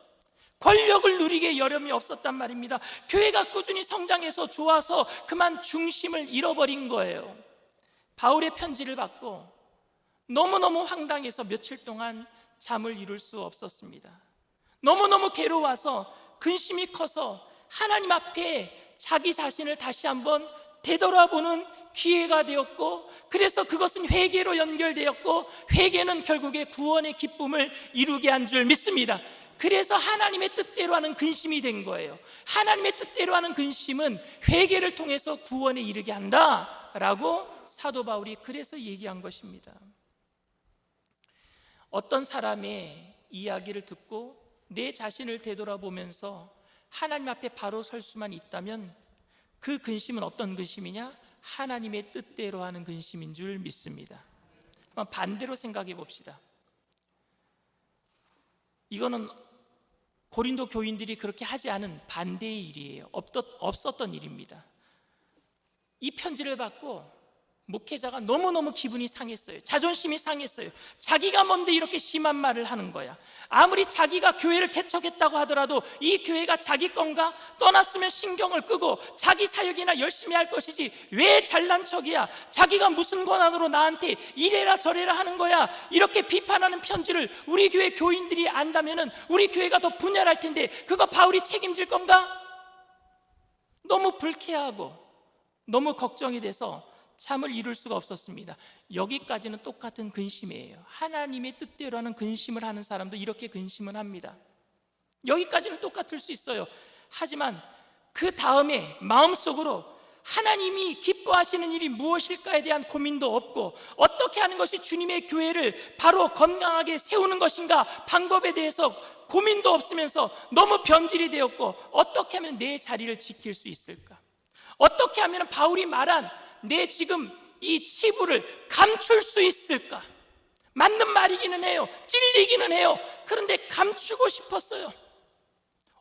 권력을 누리기에 여념이 없었단 말입니다. 교회가 꾸준히 성장해서 좋아서 그만 중심을 잃어버린 거예요. 바울의 편지를 받고 너무너무 황당해서 며칠 동안 잠을 이룰 수 없었습니다. 너무너무 괴로워서 근심이 커서 하나님 앞에 자기 자신을 다시 한번 되돌아보는 기회가 되었고, 그래서 그것은 회개로 연결되었고, 회개는 결국에 구원의 기쁨을 이루게 한 줄 믿습니다. 그래서 하나님의 뜻대로 하는 근심이 된 거예요. 하나님의 뜻대로 하는 근심은 회개를 통해서 구원에 이르게 한다라고 사도 바울이 그래서 얘기한 것입니다. 어떤 사람의 이야기를 듣고 내 자신을 되돌아보면서 하나님 앞에 바로 설 수만 있다면 그 근심은 어떤 근심이냐? 하나님의 뜻대로 하는 근심인 줄 믿습니다. 반대로 생각해 봅시다. 이거는 고린도 교인들이 그렇게 하지 않은 반대의 일이에요. 없었던 일입니다. 이 편지를 받고 목회자가 너무너무 기분이 상했어요. 자존심이 상했어요. 자기가 뭔데 이렇게 심한 말을 하는 거야. 아무리 자기가 교회를 개척했다고 하더라도 이 교회가 자기 건가? 떠났으면 신경을 끄고 자기 사역이나 열심히 할 것이지 왜 잘난 척이야? 자기가 무슨 권한으로 나한테 이래라 저래라 하는 거야? 이렇게 비판하는 편지를 우리 교회 교인들이 안다면은 우리 교회가 더 분열할 텐데 그거 바울이 책임질 건가? 너무 불쾌하고 너무 걱정이 돼서 잠을 이룰 수가 없었습니다. 여기까지는 똑같은 근심이에요. 하나님의 뜻대로 하는 근심을 하는 사람도 이렇게 근심을 합니다. 여기까지는 똑같을 수 있어요. 하지만 그 다음에 마음속으로 하나님이 기뻐하시는 일이 무엇일까에 대한 고민도 없고, 어떻게 하는 것이 주님의 교회를 바로 건강하게 세우는 것인가 방법에 대해서 고민도 없으면서 너무 변질이 되었고, 어떻게 하면 내 자리를 지킬 수 있을까? 어떻게 하면 바울이 말한 내 지금 이 치부를 감출 수 있을까? 맞는 말이기는 해요. 찔리기는 해요. 그런데 감추고 싶었어요.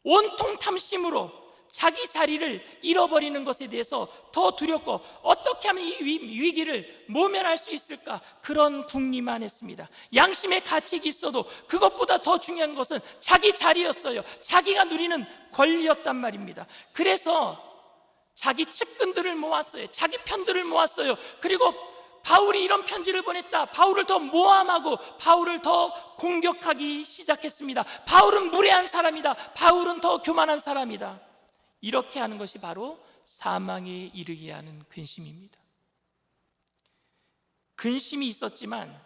온통 탐심으로 자기 자리를 잃어버리는 것에 대해서 더 두렵고, 어떻게 하면 이 위기를 모면할 수 있을까? 그런 궁리만 했습니다. 양심의 가책이 있어도 그것보다 더 중요한 것은 자기 자리였어요. 자기가 누리는 권리였단 말입니다. 그래서 자기 측근들을 모았어요. 자기 편들을 모았어요. 그리고 바울이 이런 편지를 보냈다. 바울을 더 모함하고 바울을 더 공격하기 시작했습니다. 바울은 무례한 사람이다. 바울은 더 교만한 사람이다. 이렇게 하는 것이 바로 사망에 이르게 하는 근심입니다. 근심이 있었지만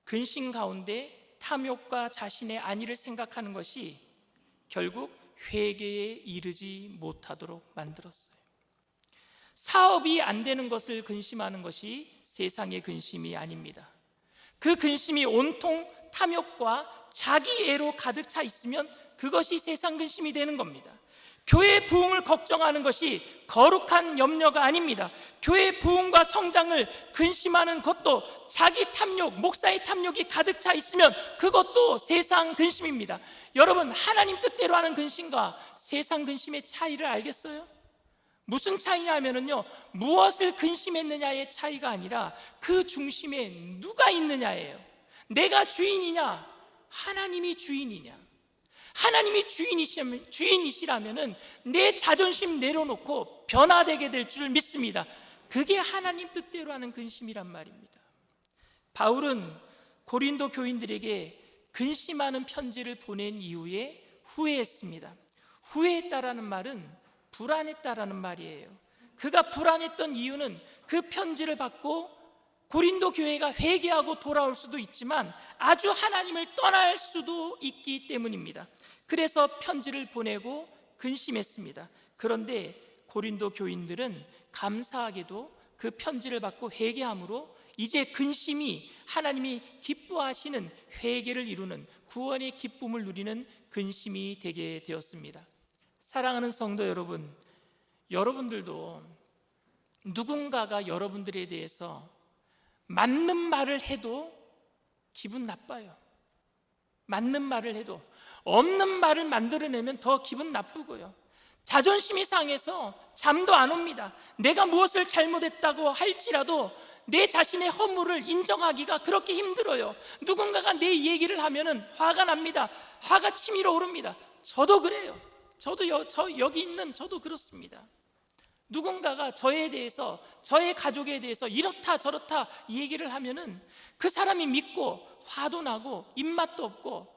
근심 가운데 탐욕과 자신의 안위를 생각하는 것이 결국 회개에 이르지 못하도록 만들었어요. 사업이 안 되는 것을 근심하는 것이 세상의 근심이 아닙니다. 그 근심이 온통 탐욕과 자기애로 가득 차 있으면 그것이 세상 근심이 되는 겁니다. 교회의 부흥을 걱정하는 것이 거룩한 염려가 아닙니다. 교회의 부흥과 성장을 근심하는 것도 자기 탐욕, 목사의 탐욕이 가득 차 있으면 그것도 세상 근심입니다. 여러분, 하나님 뜻대로 하는 근심과 세상 근심의 차이를 알겠어요? 무슨 차이냐면요, 무엇을 근심했느냐의 차이가 아니라 그 중심에 누가 있느냐예요. 내가 주인이냐, 하나님이 주인이냐. 하나님이 주인이시라면은 내 자존심 내려놓고 변화되게 될 줄 믿습니다. 그게 하나님 뜻대로 하는 근심이란 말입니다. 바울은 고린도 교인들에게 근심하는 편지를 보낸 이후에 후회했습니다. 후회했다라는 말은 불안했다라는 말이에요. 그가 불안했던 이유는 그 편지를 받고 고린도 교회가 회개하고 돌아올 수도 있지만 아주 하나님을 떠날 수도 있기 때문입니다. 그래서 편지를 보내고 근심했습니다. 그런데 고린도 교인들은 감사하게도 그 편지를 받고 회개함으로 이제 근심이 하나님이 기뻐하시는 회개를 이루는 구원의 기쁨을 누리는 근심이 되게 되었습니다. 사랑하는 성도 여러분, 여러분들도 누군가가 여러분들에 대해서 맞는 말을 해도 기분 나빠요. 맞는 말을 해도. 없는 말을 만들어내면 더 기분 나쁘고요. 자존심이 상해서 잠도 안 옵니다. 내가 무엇을 잘못했다고 할지라도 내 자신의 허물을 인정하기가 그렇게 힘들어요. 누군가가 내 얘기를 하면은 화가 납니다. 화가 치밀어 오릅니다. 저도 그래요. 여기 있는 저도 그렇습니다. 누군가가 저에 대해서, 저의 가족에 대해서 이렇다 저렇다 얘기를 하면은 그 사람이 믿고 화도 나고 입맛도 없고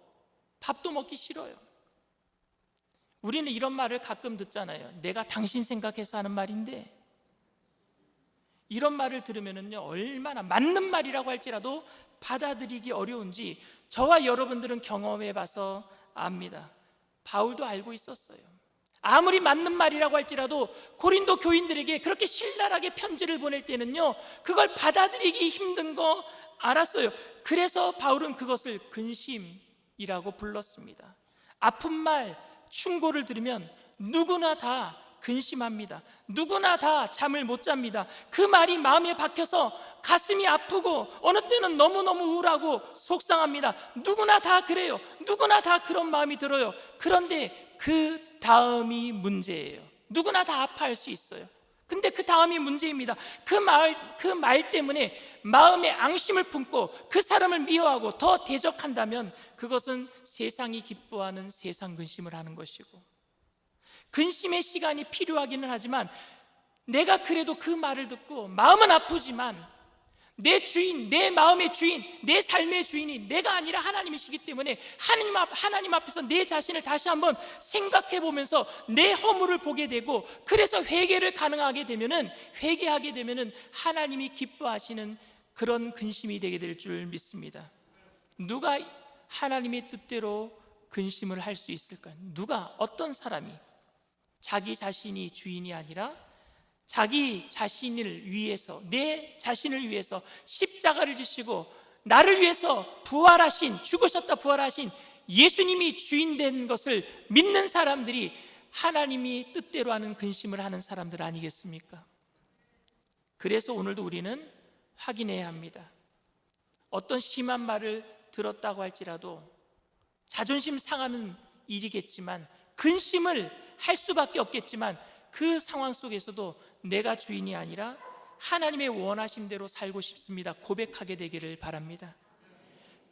밥도 먹기 싫어요. 우리는 이런 말을 가끔 듣잖아요. 내가 당신 생각해서 하는 말인데, 이런 말을 들으면은요, 얼마나 맞는 말이라고 할지라도 받아들이기 어려운지 저와 여러분들은 경험해 봐서 압니다. 바울도 알고 있었어요. 아무리 맞는 말이라고 할지라도 고린도 교인들에게 그렇게 신랄하게 편지를 보낼 때는요, 그걸 받아들이기 힘든 거 알았어요. 그래서 바울은 그것을 근심이라고 불렀습니다. 아픈 말, 충고를 들으면 누구나 다 근심합니다. 누구나 다 잠을 못 잡니다. 그 말이 마음에 박혀서 가슴이 아프고 어느 때는 너무너무 우울하고 속상합니다. 누구나 다 그래요. 누구나 다 그런 마음이 들어요. 그런데 그 다음이 문제예요. 누구나 다 아파할 수 있어요. 근데 그 다음이 문제입니다. 그 말 때문에 마음에 앙심을 품고 그 사람을 미워하고 더 대적한다면 그것은 세상이 기뻐하는 세상 근심을 하는 것이고, 근심의 시간이 필요하기는 하지만 내가 그래도 그 말을 듣고 마음은 아프지만 내 주인, 내 마음의 주인, 내 삶의 주인이 내가 아니라 하나님이시기 때문에 하나님 앞에서 내 자신을 다시 한번 생각해 보면서 내 허물을 보게 되고, 그래서 회개하게 되면은 하나님이 기뻐하시는 그런 근심이 되게 될 줄 믿습니다. 누가 하나님의 뜻대로 근심을 할 수 있을까요? 누가, 어떤 사람이 자기 자신이 주인이 아니라 자기 자신을 위해서, 내 자신을 위해서 십자가를 지시고 나를 위해서 죽으셨다 부활하신 예수님이 주인 된 것을 믿는 사람들이 하나님이 뜻대로 하는 근심을 하는 사람들 아니겠습니까? 그래서 오늘도 우리는 확인해야 합니다. 어떤 심한 말을 들었다고 할지라도 자존심 상하는 일이겠지만, 근심을 할 수밖에 없겠지만, 그 상황 속에서도 내가 주인이 아니라 하나님의 원하심대로 살고 싶습니다. 고백하게 되기를 바랍니다.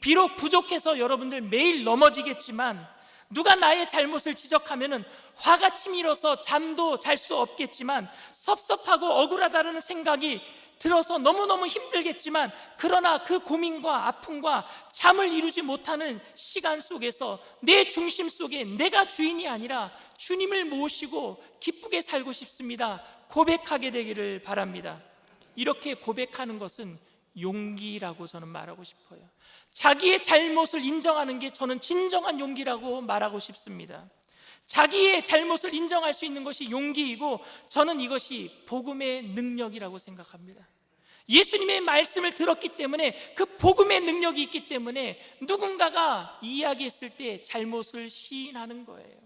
비록 부족해서 여러분들 매일 넘어지겠지만, 누가 나의 잘못을 지적하면은 화가 치밀어서 잠도 잘 수 없겠지만, 섭섭하고 억울하다는 생각이 들어서 너무너무 힘들겠지만, 그러나 그 고민과 아픔과 잠을 이루지 못하는 시간 속에서 내 중심 속에 내가 주인이 아니라 주님을 모시고 기쁘게 살고 싶습니다. 고백하게 되기를 바랍니다. 이렇게 고백하는 것은 용기라고 저는 말하고 싶어요. 자기의 잘못을 인정하는 게 저는 진정한 용기라고 말하고 싶습니다. 자기의 잘못을 인정할 수 있는 것이 용기이고, 저는 이것이 복음의 능력이라고 생각합니다. 예수님의 말씀을 들었기 때문에, 그 복음의 능력이 있기 때문에 누군가가 이야기했을 때 잘못을 시인하는 거예요.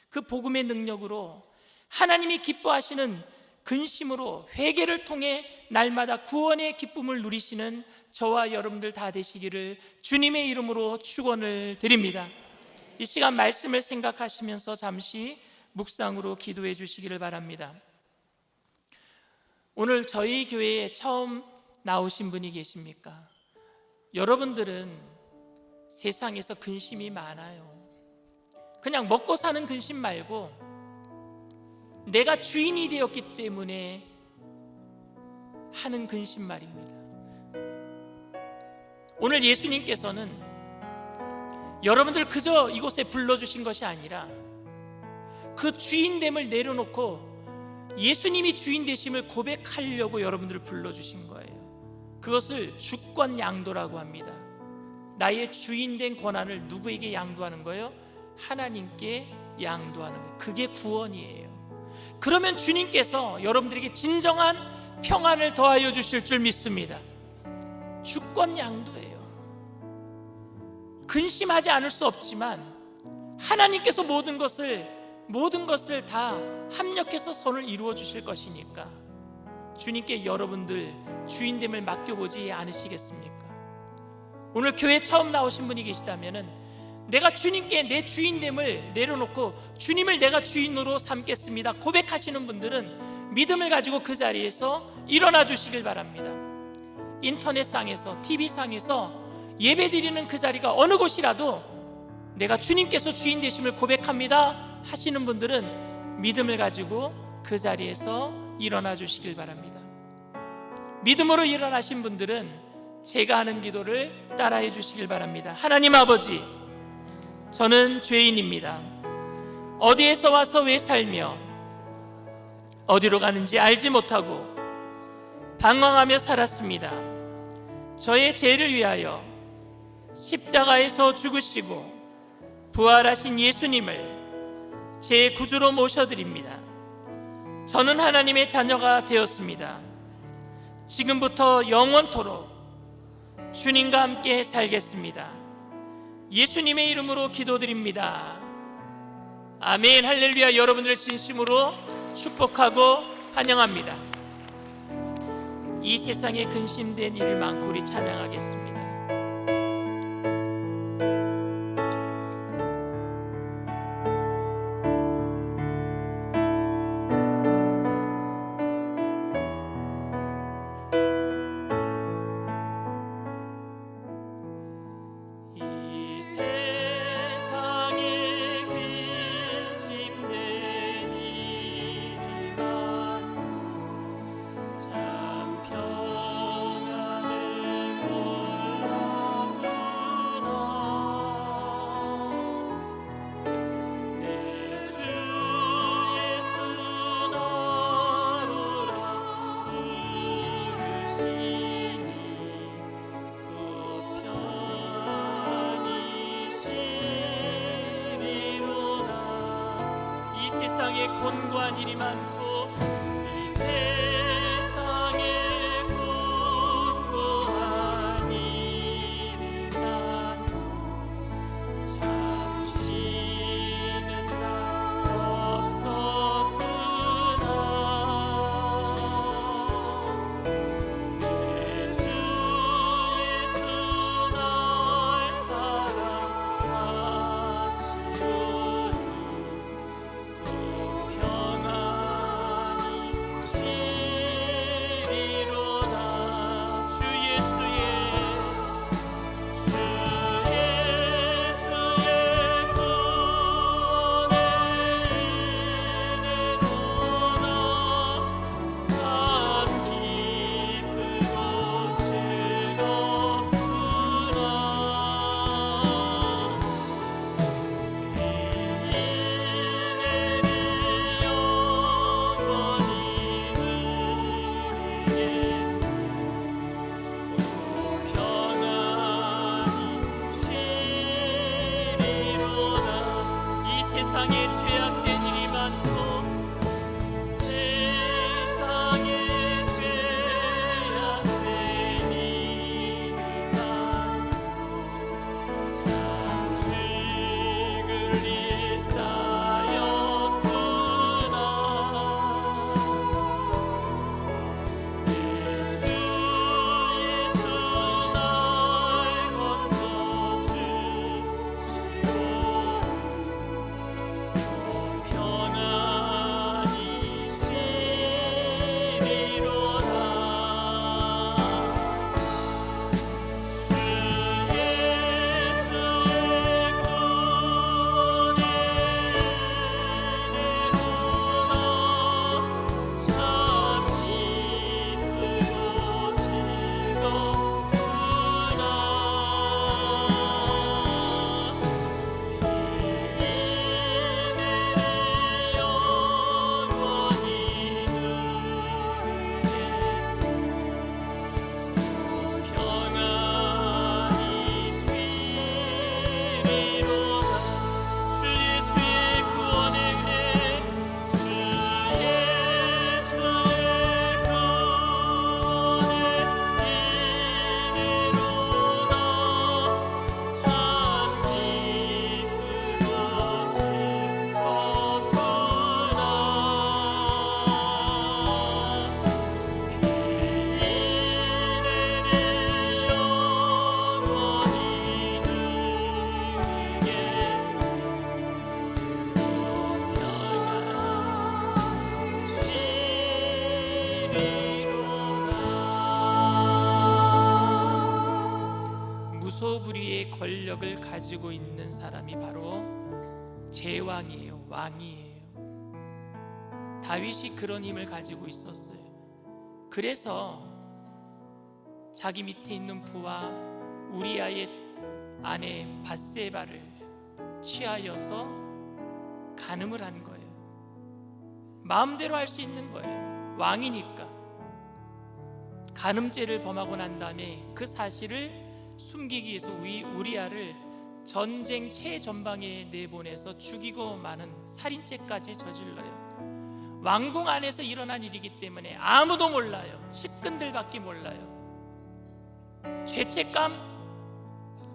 그 복음의 능력으로 하나님이 기뻐하시는 근심으로 회개를 통해 날마다 구원의 기쁨을 누리시는 저와 여러분들 다 되시기를 주님의 이름으로 축원을 드립니다. 이 시간 말씀을 생각하시면서 잠시 묵상으로 기도해 주시기를 바랍니다. 오늘 저희 교회에 처음 나오신 분이 계십니까? 여러분들은 세상에서 근심이 많아요. 그냥 먹고 사는 근심 말고 내가 주인이 되었기 때문에 하는 근심 말입니다. 오늘 예수님께서는 여러분들 그저 이곳에 불러주신 것이 아니라 그 주인됨을 내려놓고 예수님이 주인 되심을 고백하려고 여러분들을 불러주신 거예요. 그것을 주권 양도라고 합니다. 나의 주인된 권한을 누구에게 양도하는 거예요? 하나님께 양도하는 거예요. 그게 구원이에요. 그러면 주님께서 여러분들에게 진정한 평안을 더하여 주실 줄 믿습니다. 주권 양도예요. 근심하지 않을 수 없지만 하나님께서 모든 것을 다 합력해서 선을 이루어 주실 것이니까 주님께 여러분들 주인됨을 맡겨보지 않으시겠습니까? 오늘 교회 처음 나오신 분이 계시다면은 내가 주님께 내 주인됨을 내려놓고 주님을 내가 주인으로 삼겠습니다 고백하시는 분들은 믿음을 가지고 그 자리에서 일어나 주시길 바랍니다. 인터넷상에서 TV상에서 예배드리는 그 자리가 어느 곳이라도 내가 주님께서 주인 되심을 고백합니다 하시는 분들은 믿음을 가지고 그 자리에서 일어나 주시길 바랍니다. 믿음으로 일어나신 분들은 제가 하는 기도를 따라해 주시길 바랍니다. 하나님 아버지, 저는 죄인입니다. 어디에서 와서 왜 살며 어디로 가는지 알지 못하고 방황하며 살았습니다. 저의 죄를 위하여 십자가에서 죽으시고 부활하신 예수님을 제 구주로 모셔드립니다. 저는 하나님의 자녀가 되었습니다. 지금부터 영원토록 주님과 함께 살겠습니다. 예수님의 이름으로 기도드립니다. 아멘. 할렐루야. 여러분들을 진심으로 축복하고 환영합니다. 이 세상에 근심된 일이 많고 우리 찬양하겠습니다. 곤고한 일이 많고 이 세상에 곤고한 일이 많고 참 쉬는 날 없었구나. 내 주 예수 날 사랑하시오니 세상에 죄악된 일이 많고 세상에 죄악된 일이 많고 참 죽을 일 쌓였구나. 내 주 예수 날 건져주시오. 평안 권력을 가지고 있는 사람이 바로 제왕이에요. 왕이에요. 다윗이 그런 힘을 가지고 있었어요. 그래서 자기 밑에 있는 부하 우리아의 아내 밧세바를 취하여서 간음을 한 거예요. 마음대로 할 수 있는 거예요. 왕이니까. 간음죄를 범하고 난 다음에 그 사실을 숨기기 위해서 우리아를 전쟁 최전방에 내보내서 죽이고 마는 살인죄까지 저질러요. 왕궁 안에서 일어난 일이기 때문에 아무도 몰라요. 측근들밖에 몰라요. 죄책감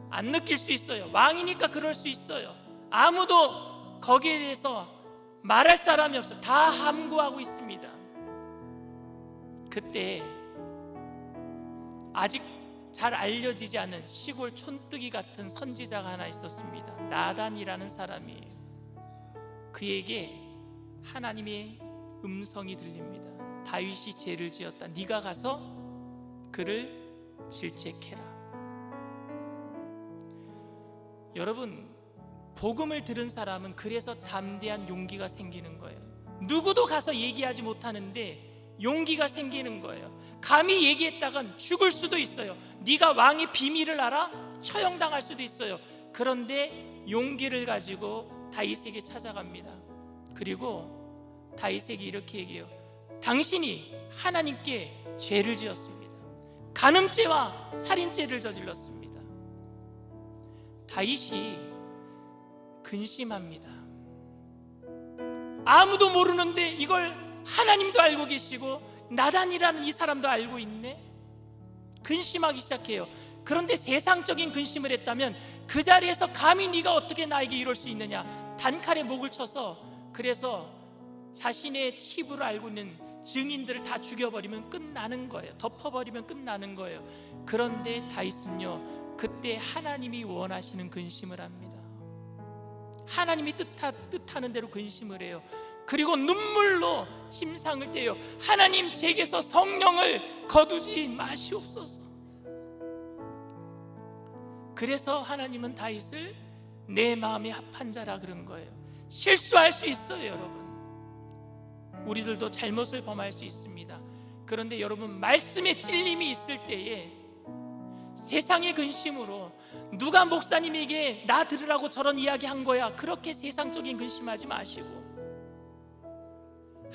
안 느낄 수 있어요. 왕이니까 그럴 수 있어요. 아무도 거기에 대해서 말할 사람이 없어요. 다 함구하고 있습니다. 그때 아직 잘 알려지지 않은 시골 촌뜨기 같은 선지자가 하나 있었습니다. 나단이라는 사람이에요. 그에게 하나님의 음성이 들립니다. 다윗이 죄를 지었다. 네가 가서 그를 질책해라. 여러분, 복음을 들은 사람은 그래서 담대한 용기가 생기는 거예요. 누구도 가서 얘기하지 못하는데 용기가 생기는 거예요. 감히 얘기했다간 죽을 수도 있어요. 네가 왕의 비밀을 알아? 처형당할 수도 있어요. 그런데 용기를 가지고 다윗에게 찾아갑니다. 그리고 다윗에게 이렇게 얘기해요. 당신이 하나님께 죄를 지었습니다. 간음죄와 살인죄를 저질렀습니다. 다윗이 근심합니다. 아무도 모르는데 이걸 하나님도 알고 계시고 나단이라는 이 사람도 알고 있네. 근심하기 시작해요. 그런데 세상적인 근심을 했다면 그 자리에서 감히 네가 어떻게 나에게 이럴 수 있느냐, 단칼에 목을 쳐서 그래서 자신의 치부를 알고 있는 증인들을 다 죽여버리면 끝나는 거예요. 덮어버리면 끝나는 거예요. 그런데 다윗은요, 그때 하나님이 원하시는 근심을 합니다. 하나님이 뜻하는 대로 근심을 해요. 그리고 눈물로 침상을 떼요. 하나님, 제게서 성령을 거두지 마시옵소서. 그래서 하나님은 다윗을 내 마음에 합한 자라 그런 거예요. 실수할 수 있어요, 여러분. 우리들도 잘못을 범할 수 있습니다. 그런데 여러분, 말씀에 찔림이 있을 때에 세상의 근심으로 누가 목사님에게 나 들으라고 저런 이야기 한 거야, 그렇게 세상적인 근심하지 마시고,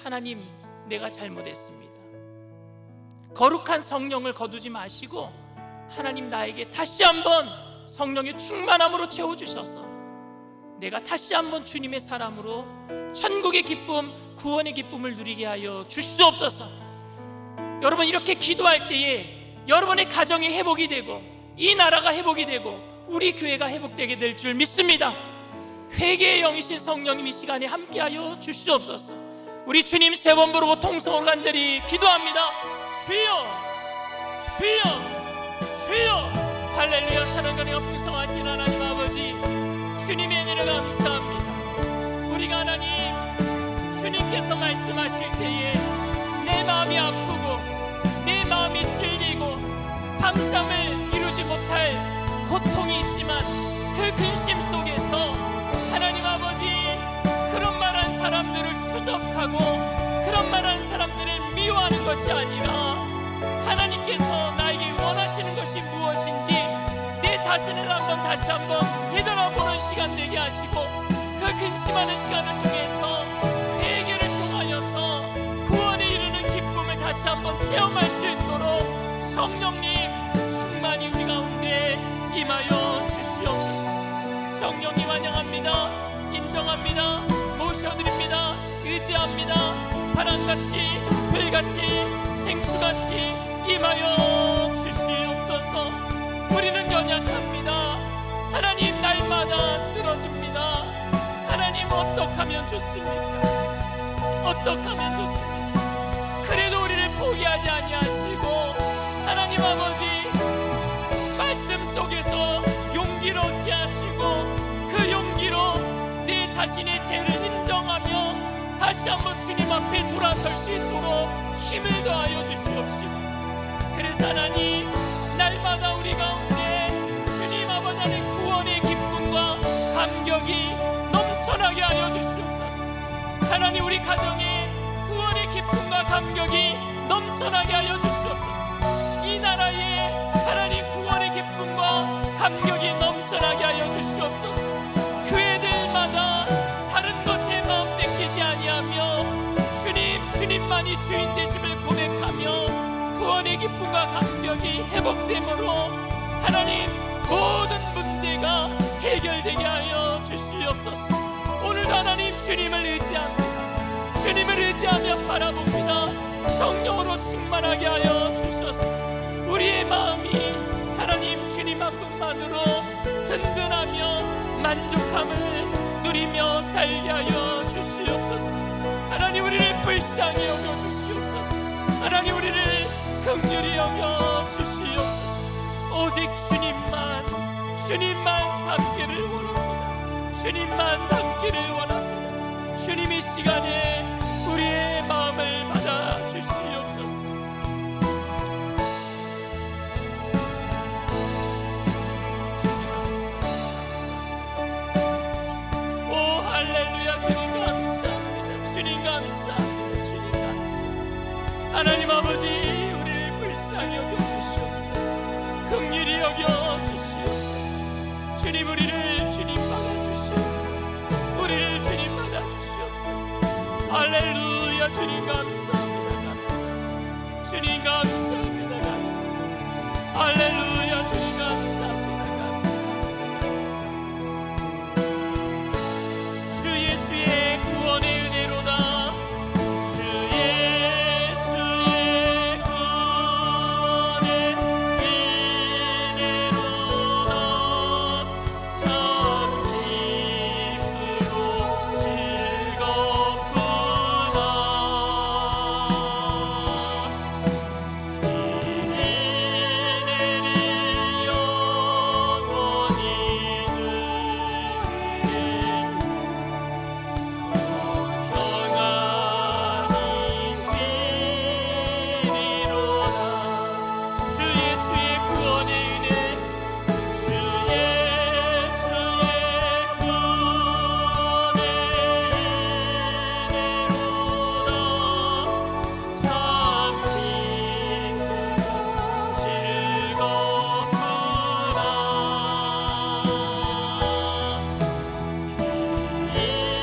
하나님, 내가 잘못했습니다. 거룩한 성령을 거두지 마시고, 하나님, 나에게 다시 한번 성령의 충만함으로 채워주셔서 내가 다시 한번 주님의 사람으로 천국의 기쁨, 구원의 기쁨을 누리게 하여 주시옵소서. 여러분, 이렇게 기도할 때에 여러분의 가정이 회복이 되고 이 나라가 회복이 되고 우리 교회가 회복되게 될 줄 믿습니다. 회개의 영이신 성령님, 이 시간에 함께하여 주시옵소서. 우리 주님 세 번 부르고 통성으로 간절히 기도합니다. 주여, 주여, 주여. 할렐루야. 사랑하는 풍성하신 하나님 아버지, 주님의 은혜를 감사합니다. 우리가 하나님, 주님께서 말씀하실 때에 내 마음이 아프고 내 마음이 찔리고 밤잠을 이루지 못할 고통이 있지만 그 근심 속에서 하나님 아버지, 그런 말한 사람들을 추적하고 그런 말한 사람들을 미워하는 것이 아니라 하나님께서 나에게 원하시는 것이 무엇인지 내 자신을 다시 한번 되돌아보는 시간 되게 하시고, 그 근심하는 시간을 통해서 회개를 통하여서 구원에 이르는 기쁨을 다시 한번 체험할 수 있도록 성령님 충만히 우리 가운데 임하여 주시옵소서. 성령님 환영합니다. 인정합니다. 모셔드립니다. 의지합니다. 바람같이 불같이 생수같이 임하여 주시옵소서. 우리는 연약합니다. 하나님, 날마다 쓰러집니다. 하나님, 어떡하면 좋습니까? 어떡하면 좋습니까? 그래도 우리를 포기하지 아니하시고 하나님 아버지, 말씀 속에서 용기를 얻게 하시고 그 용기로 내 자신의 죄를 인정하며 다시 한번 주님 앞에 돌아설 수 있도록 힘을 더하여 주시옵시고, 그래서 하나님, 날마다 우리 가운데 주님 아버지 안에 감격이 넘쳐나게 하여 주시옵소서. 하나님, 우리 가정에 구원의 기쁨과 감격이 넘쳐나게 하여 주시옵소서. 이 나라에 하나님 구원의 기쁨과 감격이 넘쳐나게 하여 주시옵소서. 교회들마다 다른 것에 마음 뺏기지 아니하며 주님만이 주인 되심을 고백하며 구원의 기쁨과 감격이 회복됨으로 하나님, 모든 문제가 해결되게 하여 주시옵소서. 오늘도 하나님, 주님을 의지하며 바라봅니다. 성령으로 충만하게 하여 주소서. 우리의 마음이 하나님 주님 한 분만으로 든든하며 만족함을 누리며 살게 하여 주시옵소서. 하나님, 우리를 불쌍히 여겨 주시옵소서. 하나님, 우리를 긍휼히 여겨 주시옵소서. 오직 주님만 닮기를 원합니다. 주님만 닮기를 원합니다. 주님, 이 시간에 우리의 마음을 받아 주시옵소서. 오 할렐루야. 주님 감사합니다. 주님 감사합니다. 주님 감사합니다. 하나님 아버지, 우리를 불쌍히 여겨 주시옵소서. 긍휼히 여겨 주시옵소서. 주님, 우리를 주님 받아 주시옵소서. 우리를 주님 받아 주시옵소서. 할렐루야. 주님 감사합니다. 감사합니다. 주님 감사합니다. 감사합니다. 할렐루야. 주님 감사합니다. 감사합니다. 주 예수의 구원의 은혜로다. 주 예수의 구원의 은혜로다. 참 기쁘고 즐겁구나. 그 은혜를 영원히 누리는 평안이 시리로다. 주 예수의 구원의 은혜, 주 예수의 구원의 은혜로다. 참 기쁘고 즐겁구나. 그 은혜를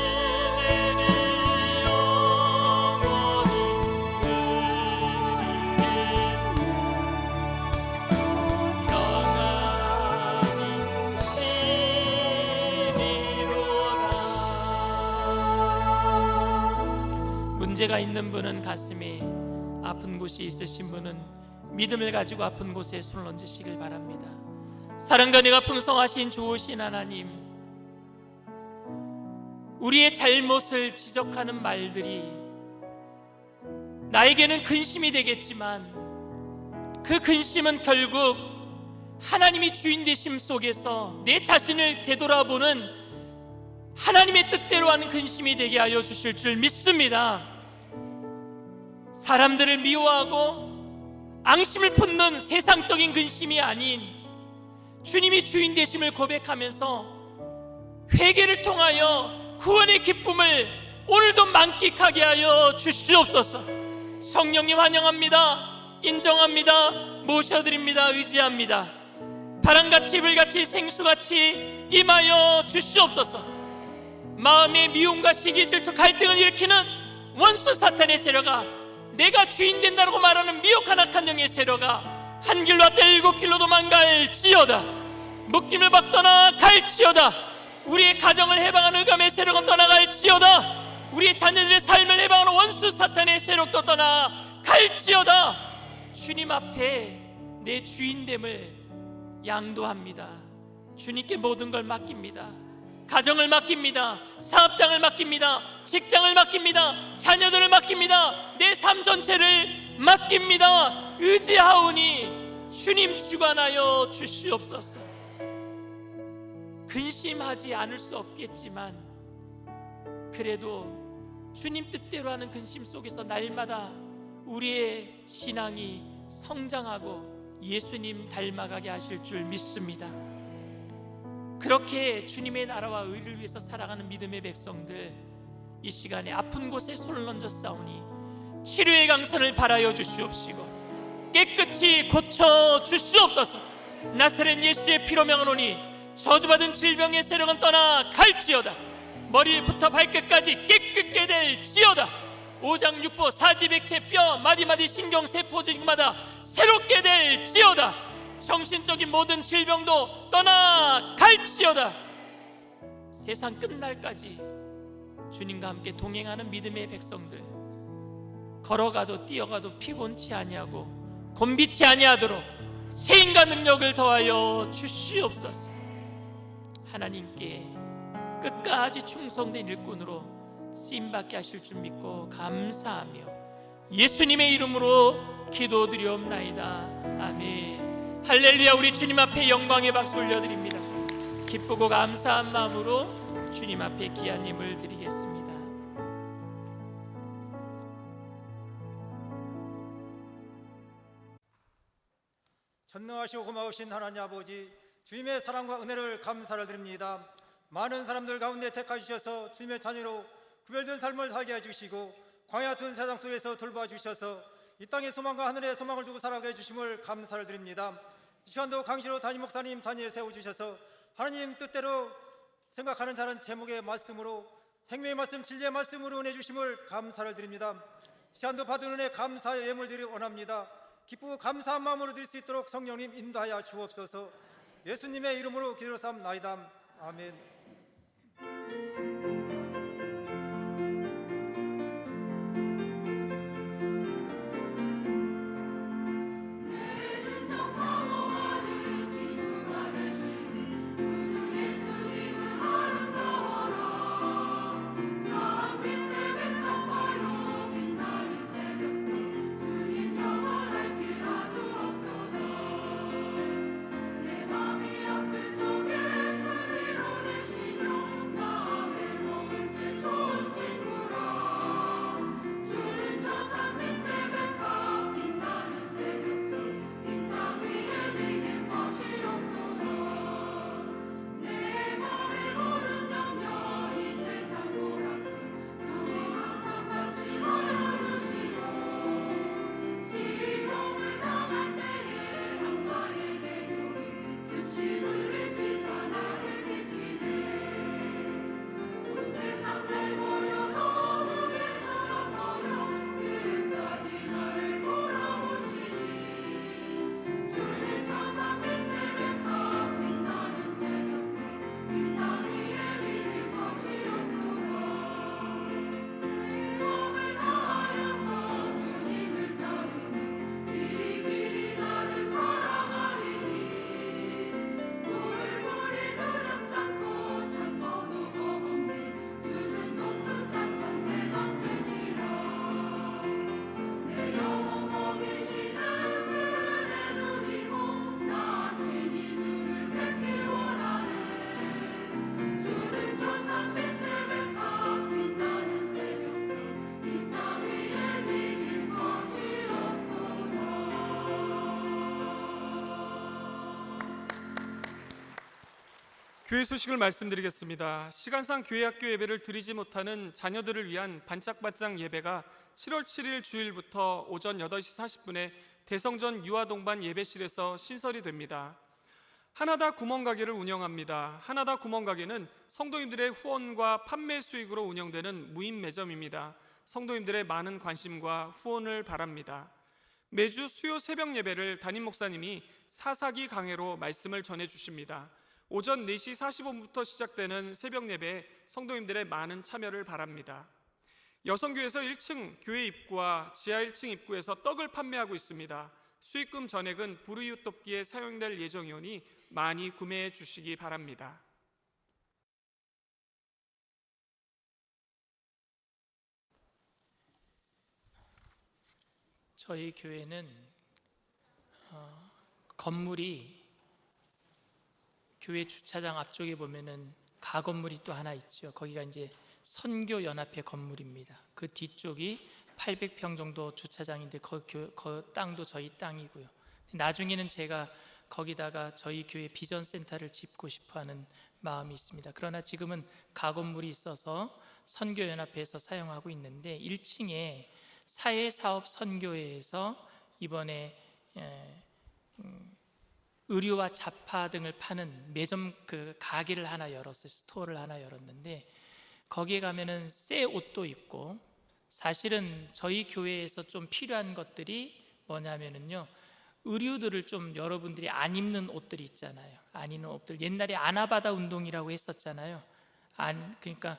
영원히 누리는 평안이 시리로다. 문제가 있는 분은, 가슴에 아픈 곳이 있으신 분은 믿음을 가지고 아픈 곳에 손을 얹으시길 바랍니다. 사랑과 은혜가 풍성하신 좋으신 하나님, 우리의 잘못을 지적하는 말들이 나에게는 근심이 되겠지만 그 근심은 결국 하나님이 주인 되심 속에서 내 자신을 되돌아보는 하나님의 뜻대로 하는 근심이 되게 하여 주실 줄 믿습니다. 사람들을 미워하고 앙심을 품는 세상적인 근심이 아닌 주님이 주인 되심을 고백하면서 회개를 통하여 구원의 기쁨을 오늘도 만끽하게 하여 주시옵소서. 성령님 환영합니다. 인정합니다. 모셔드립니다. 의지합니다. 바람같이 불같이 생수같이 임하여 주시옵소서. 마음의 미움과 시기 질투 갈등을 일으키는 원수 사탄의 세력아, 내가 주인 된다고 말하는 미혹한 악한 영의 세력아, 한 길로 왔다 7길로 도망갈지어다. 묶임을 받거나 갈지어다. 우리의 가정을 해방하는 의감의 세력은 떠나갈지어다. 우리의 자녀들의 삶을 해방하는 원수 사탄의 세력도 떠나갈지어다. 주님 앞에 내 주인됨을 양도합니다. 주님께 모든 걸 맡깁니다. 가정을 맡깁니다. 사업장을 맡깁니다. 직장을 맡깁니다. 자녀들을 맡깁니다. 내 삶 전체를 맡깁니다. 의지하오니 주님 주관하여 주시옵소서. 근심하지 않을 수 없겠지만 그래도 주님 뜻대로 하는 근심 속에서 날마다 우리의 신앙이 성장하고 예수님 닮아가게 하실 줄 믿습니다. 그렇게 주님의 나라와 의를 위해서 살아가는 믿음의 백성들, 이 시간에 아픈 곳에 손을 얹어 싸우니 치료의 강선을 바라여 주시옵시고 깨끗이 고쳐 주시옵소서. 나사렛 예수의 피로 명하노니 저주받은 질병의 세력은 떠나 갈지어다. 머리부터 발끝까지 깨끗게 될지어다. 오장육부 사지백체 뼈 마디마디 신경 세포 조직마다 새롭게 될지어다. 정신적인 모든 질병도 떠나 갈지어다. 세상 끝날까지 주님과 함께 동행하는 믿음의 백성들, 걸어가도 뛰어가도 피곤치 아니하고 곤비치 아니하도록 세임과 능력을 더하여 주시옵소서. 하나님께 끝까지 충성된 일꾼으로 쓰임받게 하실 줄 믿고 감사하며 예수님의 이름으로 기도드리옵나이다. 아멘. 할렐루야. 우리 주님 앞에 영광의 박수 올려드립니다. 기쁘고 감사한 마음으로 주님 앞에 귀한 예물 드리겠습니다. 전능하시고 고마우신 하나님 아버지, 주님의 사랑과 은혜를 감사를 드립니다. 많은 사람들 가운데 택하주셔서 주님의 자녀로 구별된 삶을 살게 해주시고 광야 같은 세상 속에서 돌봐 주셔서 이 땅의 소망과 하늘의 소망을 두고 살아가게 해주심을 감사를 드립니다. 이 시간도 강시로 담임 목사님 단위에 세워주셔서 하나님 뜻대로 생각하는 자는 제목의 말씀으로 생명의 말씀, 진리의 말씀으로 은혜 주심을 감사를 드립니다. 이 시간도 받은 은혜 감사의 예물 드리기 원합니다. 기쁘고 감사한 마음으로 드릴 수 있도록 성령님 인도하여 주옵소서. 예수님의 이름으로 기도삼나이다. 아멘. 교회 소식을 말씀드리겠습니다. 시간상 교회학교 예배를 드리지 못하는 자녀들을 위한 반짝반짝 예배가 7월 7일 주일부터 오전 8시 40분에 대성전 유아동반 예배실에서 신설이 됩니다. 하나다 구멍가게를 운영합니다. 하나다 구멍가게는 성도님들의 후원과 판매 수익으로 운영되는 무인 매점입니다. 성도님들의 많은 관심과 후원을 바랍니다. 매주 수요 새벽 예배를 담임 목사님이 사사기 강해로 말씀을 전해 주십니다. 오전 4시 45분부터 시작되는 새벽 예배에 성도님들의 많은 참여를 바랍니다. 여성교회에서 1층 교회 입구와 지하 1층 입구에서 떡을 판매하고 있습니다. 수익금 전액은 불우이웃 돕기에 사용될 예정이오니 많이 구매해 주시기 바랍니다. 저희 교회는 건물이 교회 주차장 앞쪽에 보면은 가건물이 또 하나 있죠. 거기가 이제 선교연합회 건물입니다. 그 뒤쪽이 800평 정도 주차장인데 그 땅도 저희 땅이고요. 나중에는 제가 거기다가 저희 교회 비전센터를 짓고 싶어하는 마음이 있습니다. 그러나 지금은 가건물이 있어서 선교연합회에서 사용하고 있는데 1층에 사회사업 선교회에서 이번에 의류와 잡화 등을 파는 매점 가게를 하나 열었어요. 스토어를 하나 열었는데 거기에 가면은 새 옷도 있고, 사실은 저희 교회에서 좀 필요한 것들이 뭐냐면은요, 의류들을 좀 여러분들이 안 입는 옷들이 있잖아요. 안 입는 옷들, 옛날에 아나바다 운동이라고 했었잖아요. 그러니까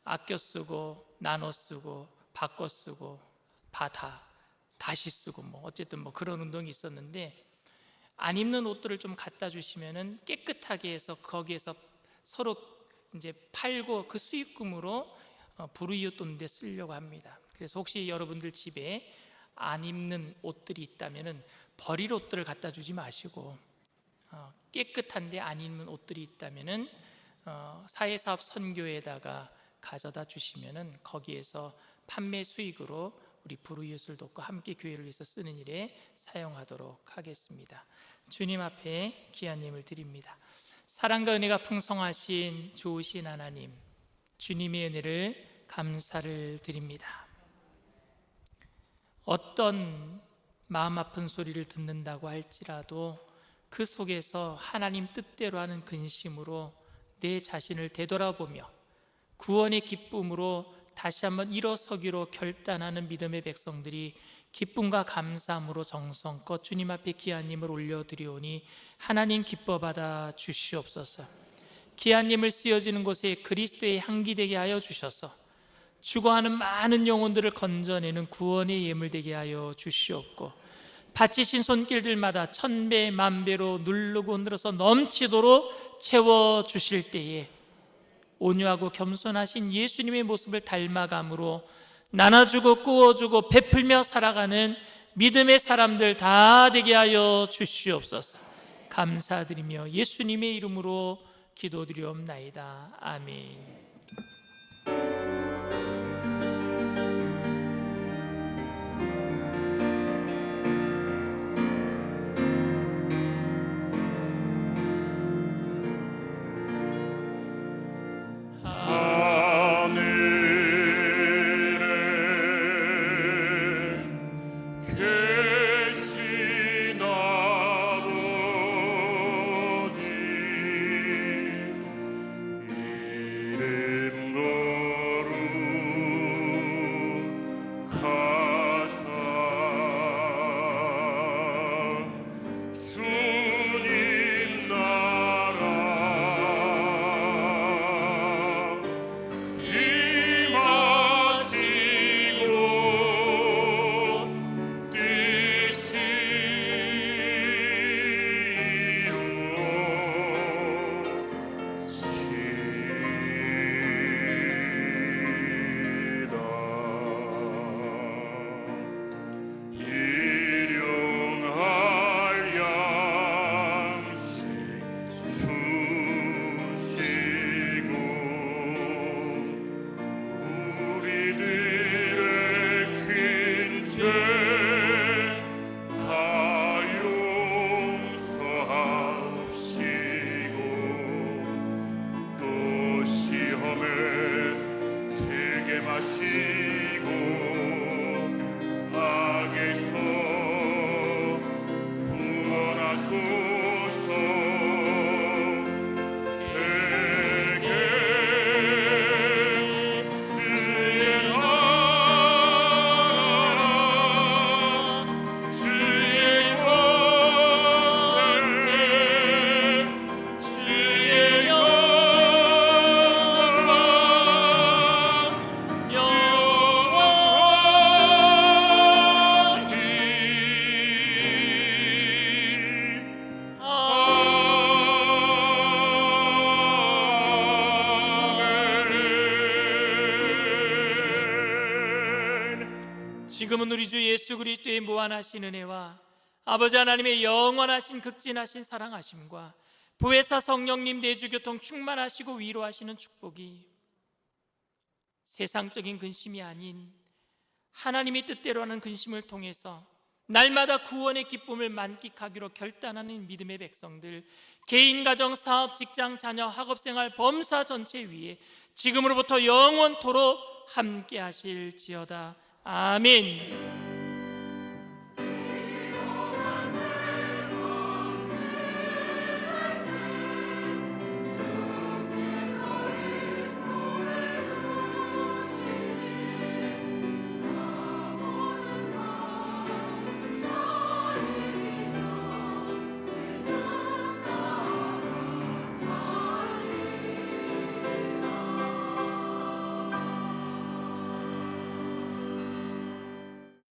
아껴 쓰고 나눠 쓰고 바꿔 쓰고 다시 쓰고 뭐 어쨌든 뭐 그런 운동이 있었는데, 안 입는 옷들을 좀 갖다 주시면은 깨끗하게 해서 거기에서 서로 이제 팔고 그 수익금으로 불우이웃 돕는 데 쓰려고 합니다. 그래서 혹시 여러분들 집에 안 입는 옷들이 있다면은 버릴 옷들을 갖다 주지 마시고, 깨끗한데 안 입는 옷들이 있다면은 사회사업 선교에다가 가져다 주시면은 거기에서 판매 수익으로 우리 불우이웃을 돕고 함께 교회를 위해서 쓰는 일에 사용하도록 하겠습니다. 주님 앞에 귀한 예물 드립니다. 사랑과 은혜가 풍성하신 좋으신 하나님, 주님의 은혜를 감사를 드립니다. 어떤 마음 아픈 소리를 듣는다고 할지라도 그 속에서 하나님 뜻대로 하는 근심으로 내 자신을 되돌아보며 구원의 기쁨으로 다시 한번 일어서기로 결단하는 믿음의 백성들이 기쁨과 감사함으로 정성껏 주님 앞에 귀한 예물 올려드리오니 하나님 기뻐 받아 주시옵소서. 귀한 예물 쓰여지는 곳에 그리스도의 향기 되게 하여 주셔서 죽어가는 많은 영혼들을 건져내는 구원의 예물 되게 하여 주시옵고, 바치신 손길들마다 천배 만배로 누르고 늘어서 넘치도록 채워주실 때에 온유하고 겸손하신 예수님의 모습을 닮아감으로 나눠주고 꾸어주고 베풀며 살아가는 믿음의 사람들 다 되게 하여 주시옵소서. 감사드리며 예수님의 이름으로 기도드리옵나이다. 아멘. 계신 아버지 이름 거룩하사 주님 나라 임하시고 뜻이 이루어지이다. 일용할 양식 주시고 우리들의 큰 죄 다 용서하시고 또 시험에 들게 마시고 악에서 구원하소서. 대개 주의 나라 주의 권세 주의 영광 아멘. 지금은 우리 주 예수 그리스도의 무한하신 은혜와 아버지 하나님의 영원하신 극진하신 사랑하심과 보혜사 성령님 내주교통 충만하시고 위로하시는 축복이 세상적인 근심이 아닌 하나님의 뜻대로 하는 근심을 통해서 날마다 구원의 기쁨을 만끽하기로 결단하는 믿음의 백성들, 개인, 가정, 사업, 직장, 자녀, 학업생활, 범사 전체 위에 지금으로부터 영원토록 함께 하실지어다. 아멘.